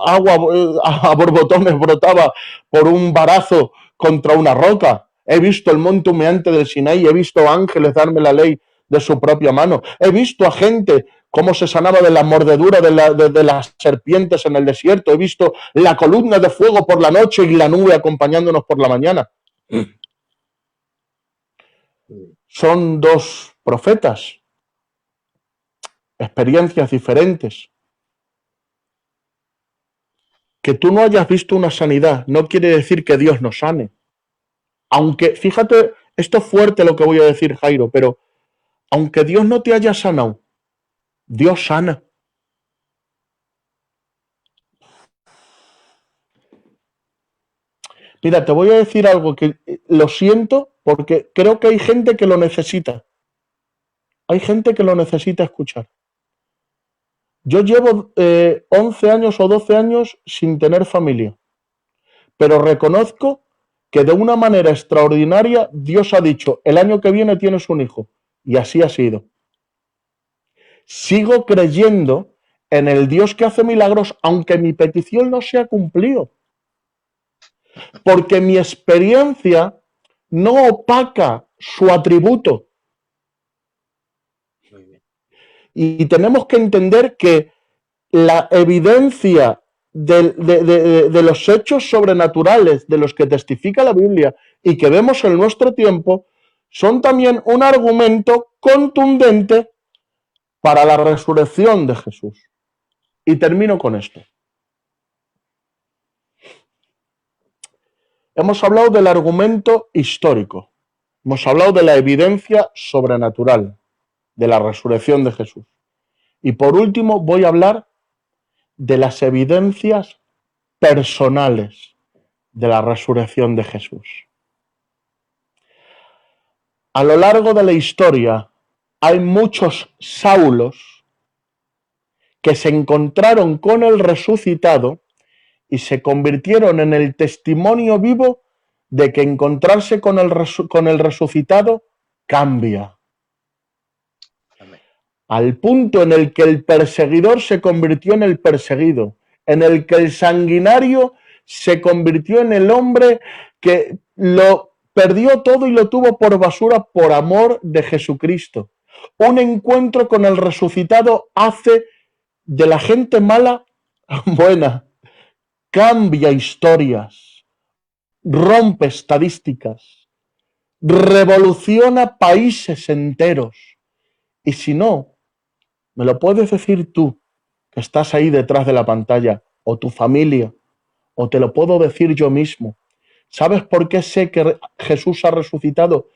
agua a borbotones brotaba por un varazo contra una roca. He visto el monte humeante del Sinaí, he visto ángeles darme la ley de su propia mano. He visto a gente cómo se sanaba de la mordedura de las serpientes en el desierto. He visto la columna de fuego por la noche y la nube acompañándonos por la mañana. Son 2 profetas, experiencias diferentes. Que tú no hayas visto una sanidad no quiere decir que Dios no sane. Aunque, fíjate, esto es fuerte lo que voy a decir, Jairo, pero aunque Dios no te haya sanado, Dios sana. Mira, te voy a decir algo que lo siento porque creo que hay gente que lo necesita. Hay gente que lo necesita escuchar. Yo llevo 11 años o 12 años sin tener familia, pero reconozco que de una manera extraordinaria Dios ha dicho, el año que viene tienes un hijo, y así ha sido. Sigo creyendo en el Dios que hace milagros, aunque mi petición no se ha cumplido. Porque mi experiencia no opaca su atributo. Y tenemos que entender que la evidencia de los hechos sobrenaturales de los que testifica la Biblia y que vemos en nuestro tiempo son también un argumento contundente para la resurrección de Jesús. Y termino con esto. Hemos hablado del argumento histórico, hemos hablado de la evidencia sobrenatural de la resurrección de Jesús. Y por último voy a hablar de las evidencias personales de la resurrección de Jesús. A lo largo de la historia hay muchos Saulos que se encontraron con el resucitado y se convirtieron en el testimonio vivo de que encontrarse con el resucitado cambia. Al punto en el que el perseguidor se convirtió en el perseguido, en el que el sanguinario se convirtió en el hombre que lo perdió todo y lo tuvo por basura por amor de Jesucristo. Un encuentro con el resucitado hace de la gente mala buena, cambia historias, rompe estadísticas, revoluciona países enteros. Y si no, me lo puedes decir tú, que estás ahí detrás de la pantalla, o tu familia, o te lo puedo decir yo mismo. ¿Sabes por qué sé que Jesús ha resucitado?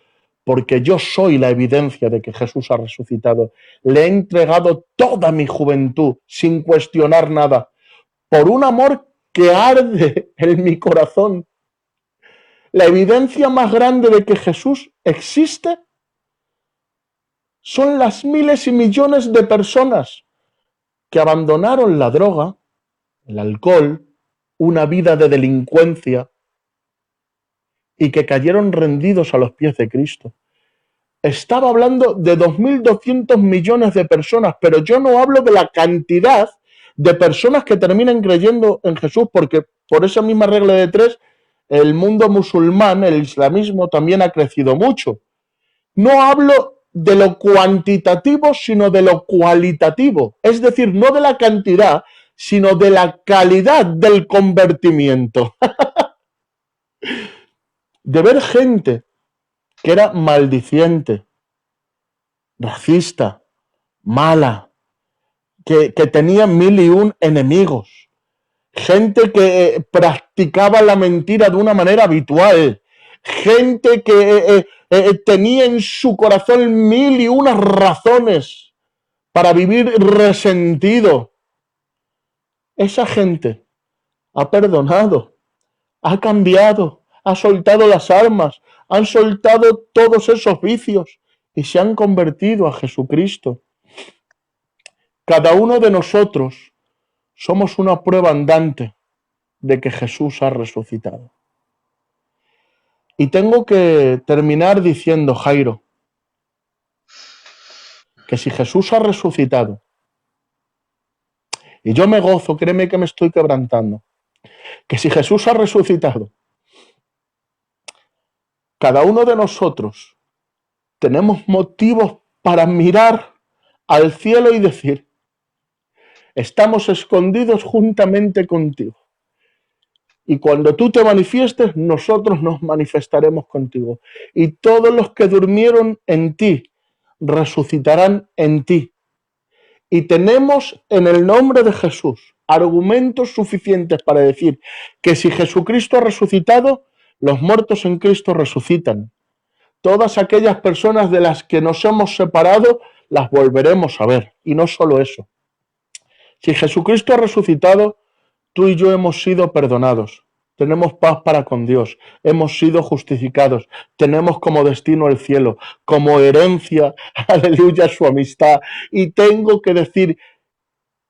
Porque yo soy la evidencia de que Jesús ha resucitado. Le he entregado toda mi juventud sin cuestionar nada, por un amor que arde en mi corazón. La evidencia más grande de que Jesús existe son las miles y millones de personas que abandonaron la droga, el alcohol, una vida de delincuencia y que cayeron rendidos a los pies de Cristo. Estaba hablando de 2.200 millones de personas, pero yo no hablo de la cantidad de personas que terminan creyendo en Jesús, porque por esa misma regla de tres, el mundo musulmán, el islamismo, también ha crecido mucho. No hablo de lo cuantitativo, sino de lo cualitativo. Es decir, no de la cantidad, sino de la calidad del convertimiento. De ver gente que era maldiciente, racista, mala, que tenía 1001 enemigos, gente que practicaba la mentira de una manera habitual, gente que tenía en su corazón 1001 razones para vivir resentido. Esa gente ha perdonado, ha cambiado, ha soltado las armas, han soltado todos esos vicios y se han convertido a Jesucristo. Cada uno de nosotros somos una prueba andante de que Jesús ha resucitado. Y tengo que terminar diciendo, Jairo, que si Jesús ha resucitado, y yo me gozo, créeme que me estoy quebrantando, que si Jesús ha resucitado, cada uno de nosotros tenemos motivos para mirar al cielo y decir, estamos escondidos juntamente contigo. Y cuando tú te manifiestes, nosotros nos manifestaremos contigo. Y todos los que durmieron en ti, resucitarán en ti. Y tenemos en el nombre de Jesús argumentos suficientes para decir que si Jesucristo ha resucitado, los muertos en Cristo resucitan. Todas aquellas personas de las que nos hemos separado, las volveremos a ver. Y no solo eso. Si Jesucristo ha resucitado, tú y yo hemos sido perdonados. Tenemos paz para con Dios. Hemos sido justificados. Tenemos como destino el cielo, como herencia, aleluya, su amistad. Y tengo que decir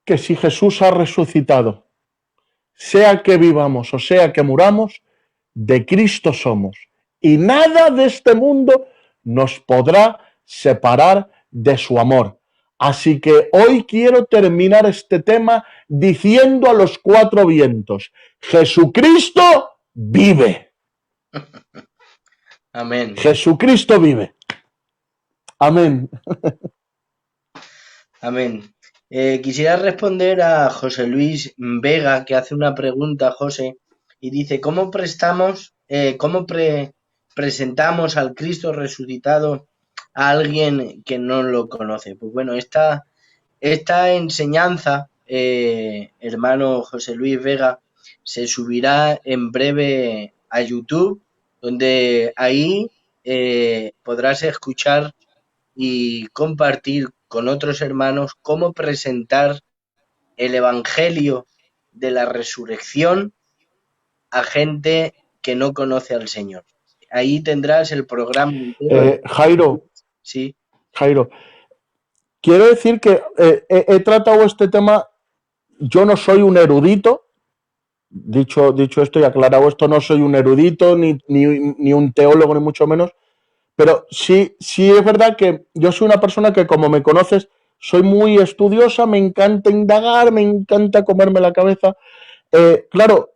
que si Jesús ha resucitado, sea que vivamos o sea que muramos, de Cristo somos. Y nada de este mundo nos podrá separar de su amor. Así que hoy quiero terminar este tema diciendo a los cuatro vientos, Jesucristo vive. Amén. Jesucristo vive. Amén. Amén. Quisiera responder a José Luis Vega, que hace una pregunta, José, y dice, ¿cómo presentamos al Cristo resucitado a alguien que no lo conoce? Pues bueno, esta enseñanza, hermano José Luis Vega, se subirá en breve a YouTube, donde ahí podrás escuchar y compartir con otros hermanos cómo presentar el Evangelio de la resurrección a gente que no conoce al Señor. Ahí tendrás el programa entero. Jairo, Sí. Jairo, quiero decir que he tratado este tema, yo no soy un erudito, dicho esto y aclarado esto, no soy un erudito, ni un teólogo, ni mucho menos, pero sí es verdad que yo soy una persona que, como me conoces, soy muy estudiosa, me encanta indagar, me encanta comerme la cabeza. Claro,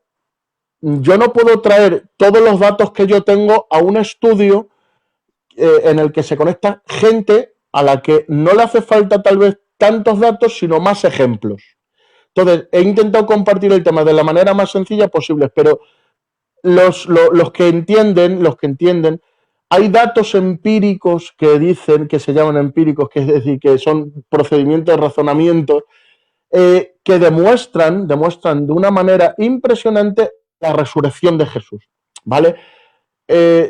yo no puedo traer todos los datos que yo tengo a un estudio en el que se conecta gente a la que no le hace falta tal vez tantos datos, sino más ejemplos. Entonces, he intentado compartir el tema de la manera más sencilla posible, pero los que entienden, hay datos empíricos que dicen, que se llaman empíricos, que es decir, que son procedimientos de razonamiento, que demuestran de una manera impresionante la resurrección de Jesús, ¿vale?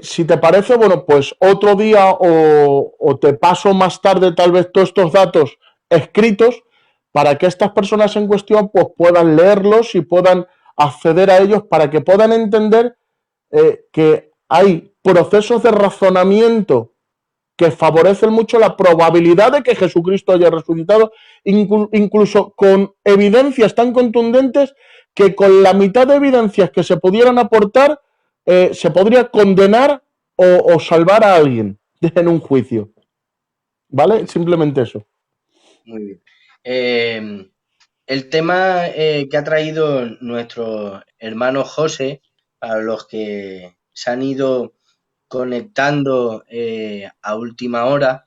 Si te parece, bueno, pues otro día o te paso más tarde tal vez todos estos datos escritos para que estas personas en cuestión pues puedan leerlos y puedan acceder a ellos para que puedan entender que hay procesos de razonamiento que favorecen mucho la probabilidad de que Jesucristo haya resucitado, incluso con evidencias tan contundentes que con la mitad de evidencias que se pudieran aportar se podría condenar o salvar a alguien en un juicio. ¿Vale? Simplemente eso. Muy bien. El tema que ha traído nuestro hermano José, para los que se han ido conectando a última hora,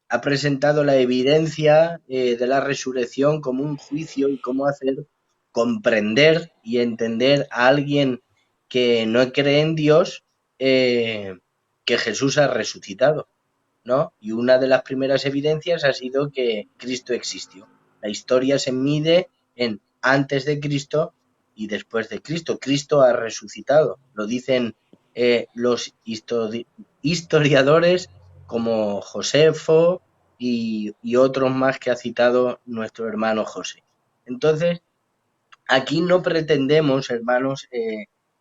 ha presentado la evidencia de la resurrección como un juicio y cómo hacer comprender y entender a alguien que no cree en Dios que Jesús ha resucitado, ¿no? Y una de las primeras evidencias ha sido que Cristo existió. La historia se mide en antes de Cristo y después de Cristo. Cristo ha resucitado. Lo dicen los historiadores como Josefo y otros más que ha citado nuestro hermano José. Entonces, aquí no pretendemos, hermanos,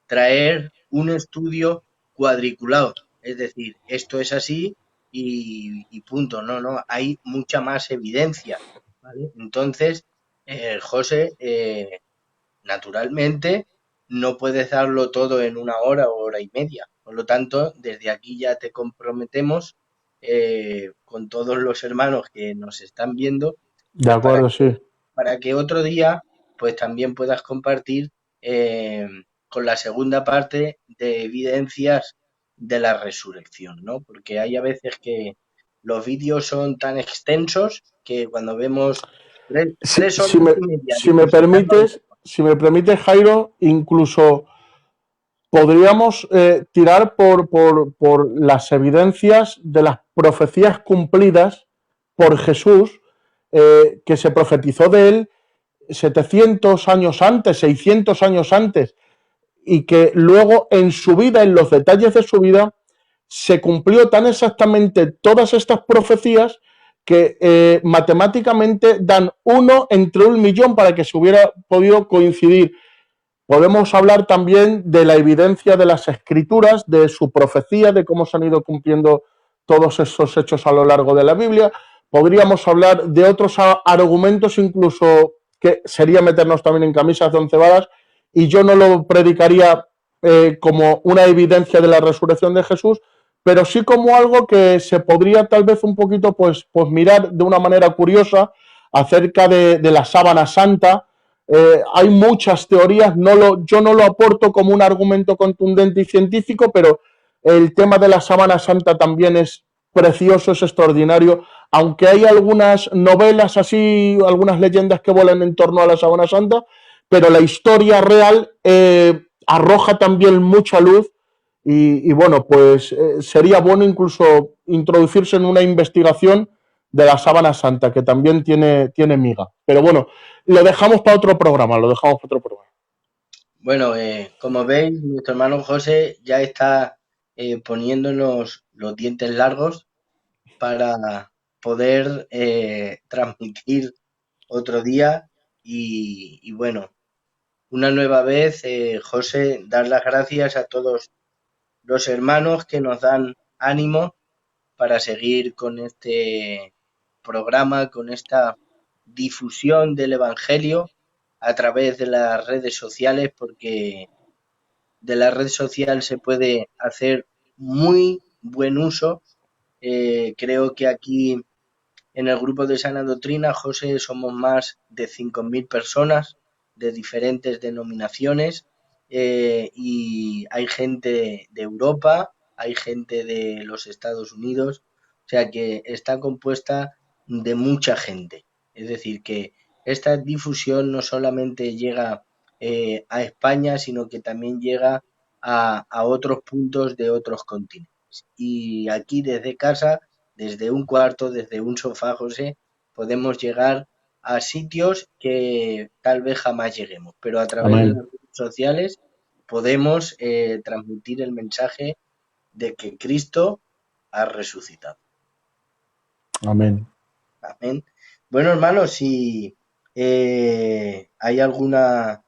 traer un estudio cuadriculado, es decir, esto es así y punto. No, no, hay mucha más evidencia, ¿vale? Entonces, José, naturalmente, no puedes darlo todo en una hora o hora y media. Por lo tanto, desde aquí ya te comprometemos con todos los hermanos que nos están viendo, De pues acuerdo, sí. para que otro día pues también puedas compartir con la segunda parte de evidencias de la resurrección, ¿no? Porque hay a veces que los vídeos son tan extensos que cuando vemos Si, tres horas y media disecando algo. si me permite, Jairo, incluso podríamos tirar por las evidencias de las profecías cumplidas por Jesús, que se profetizó de él 700 años antes, 600 años antes, y que luego en su vida, en los detalles de su vida, se cumplió tan exactamente todas estas profecías que matemáticamente dan 1 entre 1.000.000 para que se hubiera podido coincidir. Podemos hablar también de la evidencia de las escrituras, de su profecía, de cómo se han ido cumpliendo todos esos hechos a lo largo de la Biblia. Podríamos hablar de otros argumentos, incluso que sería meternos también en camisas de once varas, y yo no lo predicaría como una evidencia de la resurrección de Jesús, pero sí como algo que se podría tal vez un poquito pues mirar de una manera curiosa acerca de la sábana santa. Hay muchas teorías, yo no lo aporto como un argumento contundente y científico, pero el tema de la sábana santa también es precioso, es extraordinario, aunque hay algunas novelas así, algunas leyendas que vuelan en torno a la sábana santa, pero la historia real arroja también mucha luz y bueno, pues sería bueno incluso introducirse en una investigación de la sábana santa, que también tiene miga. Pero bueno, lo dejamos para otro programa, lo dejamos para otro programa. Bueno, como veis, nuestro hermano José ya está poniéndonos los dientes largos para poder transmitir otro día y bueno, una nueva vez, José, dar las gracias a todos los hermanos que nos dan ánimo para seguir con este programa, con esta difusión del Evangelio a través de las redes sociales, porque de la red social se puede hacer muy buen uso. Creo que aquí en el grupo de Sana Doctrina, José, somos más de 5.000 personas de diferentes denominaciones y hay gente de Europa, hay gente de los Estados Unidos, o sea que está compuesta de mucha gente. Es decir, que esta difusión no solamente llega a España, sino que también llega a otros puntos de otros continentes. Y aquí desde casa, desde un cuarto, desde un sofá, José, podemos llegar a sitios que tal vez jamás lleguemos, pero a través de Amén. las redes sociales podemos transmitir el mensaje de que Cristo ha resucitado. Amén. Amén. Bueno, hermanos, si hay alguna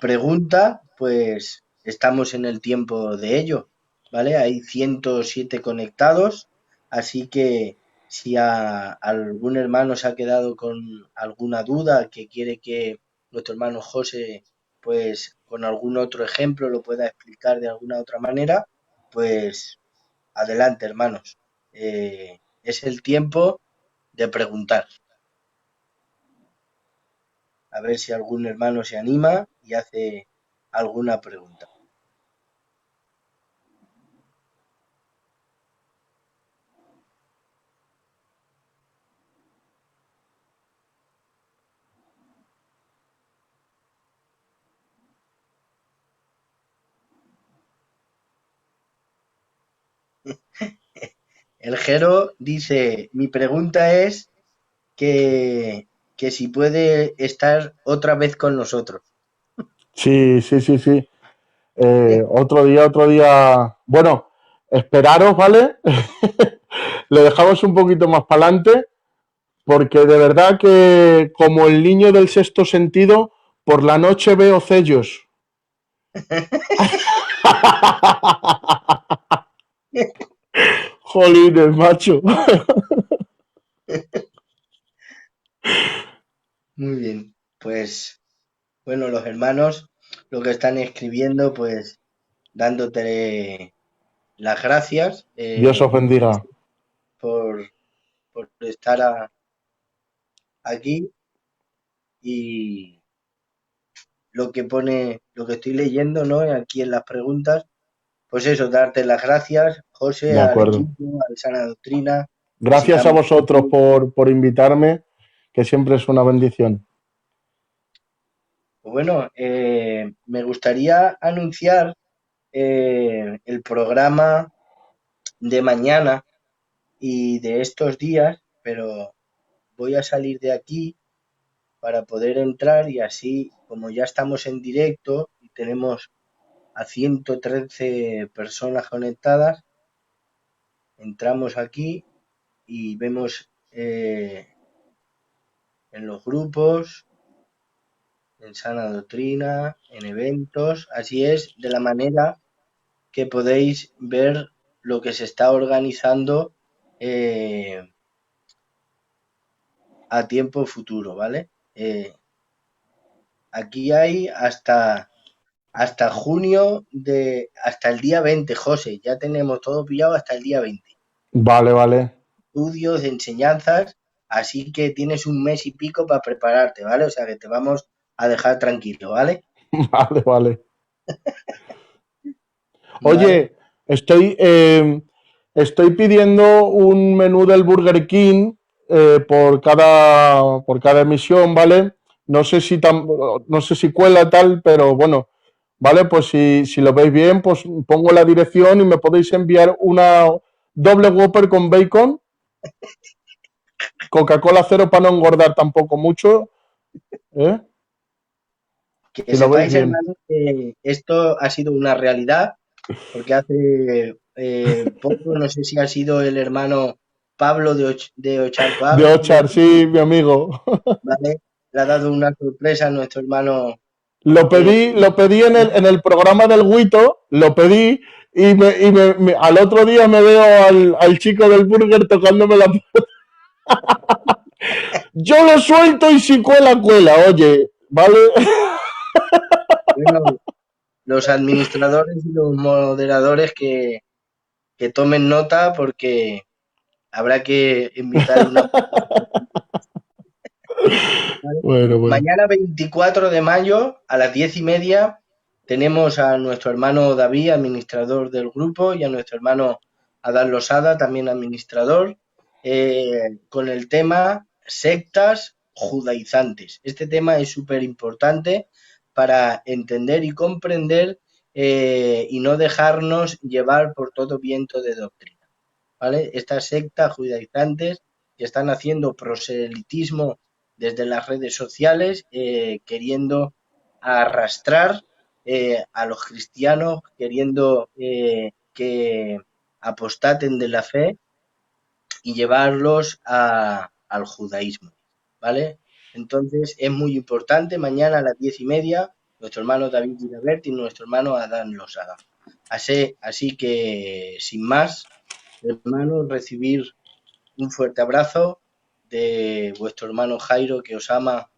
pregunta, pues estamos en el tiempo de ello, ¿vale? Hay 107 conectados, así que si algún hermano se ha quedado con alguna duda que quiere que nuestro hermano José, pues con algún otro ejemplo lo pueda explicar de alguna otra manera, pues adelante, hermanos. Es el tiempo de preguntar. A ver si algún hermano se anima y hace alguna pregunta. El Jero dice, mi pregunta es que si puede estar otra vez con nosotros. Sí, sí, sí, sí. Otro día. Bueno, esperaros, ¿vale? Lo dejamos un poquito más para adelante, porque de verdad que, como el niño del sexto sentido, por la noche veo sellos. Jolines, macho. Muy bien, pues bueno, los hermanos lo que están escribiendo, pues dándote las gracias Dios os bendiga. por, por estar aquí y lo que pone, lo que estoy leyendo, ¿no? Aquí en las preguntas, pues eso, darte las gracias, José, De al acuerdo. equipo, al Sana Doctrina, que Gracias a sigamos vosotros por invitarme, que siempre es una bendición. pues bueno, me gustaría anunciar el programa de mañana y de estos días, pero voy a salir de aquí para poder entrar y así, como ya estamos en directo y tenemos a 113 personas conectadas, entramos aquí y vemos en los grupos, en Sana Doctrina, en eventos, así es, de la manera que podéis ver lo que se está organizando a tiempo futuro, ¿vale? Aquí hay hasta junio hasta el día 20, José, ya tenemos todo pillado hasta el día 20. Vale, vale. Estudios, de enseñanzas, así que tienes un mes y pico para prepararte, ¿vale? O sea que te vamos a dejar tranquilo, ¿vale? Vale, vale. ¿Vale? Oye, estoy pidiendo un menú del Burger King por cada emisión, ¿vale? No sé si cuela tal, pero bueno, ¿vale? Pues si lo veis bien, pues pongo la dirección y me podéis enviar una doble Whopper con bacon, Coca-Cola cero para no engordar tampoco mucho, ¿eh? Que Si lo veis sepáis, bien. hermanos, que esto ha sido una realidad, porque hace poco, no sé si ha sido el hermano Pablo de De Ocharcoaga, Ochar, sí, mi amigo. ¿vale? Le ha dado una sorpresa a nuestro hermano. eh, Lo pedí en el programa del Guito, lo pedí al otro día me veo al chico del burger tocándome la puerta. Yo lo suelto y si cuela, cuela, oye, ¿vale? bueno, los administradores y los moderadores que tomen nota porque habrá que invitar una. ¿Vale? Bueno, bueno. Mañana 24 de mayo a las 10:30 tenemos a nuestro hermano David, administrador del grupo, y a nuestro hermano Adán Losada, también administrador, con el tema sectas judaizantes. Este tema es súper importante para entender y comprender y no dejarnos llevar por todo viento de doctrina, ¿vale? Estas sectas judaizantes que están haciendo proselitismo desde las redes sociales, queriendo arrastrar a los cristianos, queriendo que apostaten de la fe y llevarlos al judaísmo, ¿vale? Entonces es muy importante, mañana a las 10:30, nuestro hermano David Gilabert y nuestro hermano Adán Losaga. Así que, sin más, hermanos, recibir un fuerte abrazo de vuestro hermano Jairo, que os ama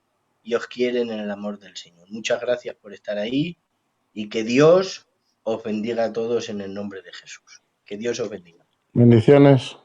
y os quiere en el amor del Señor. Muchas gracias por estar ahí y que Dios os bendiga a todos en el nombre de Jesús. Que Dios os bendiga. Bendiciones.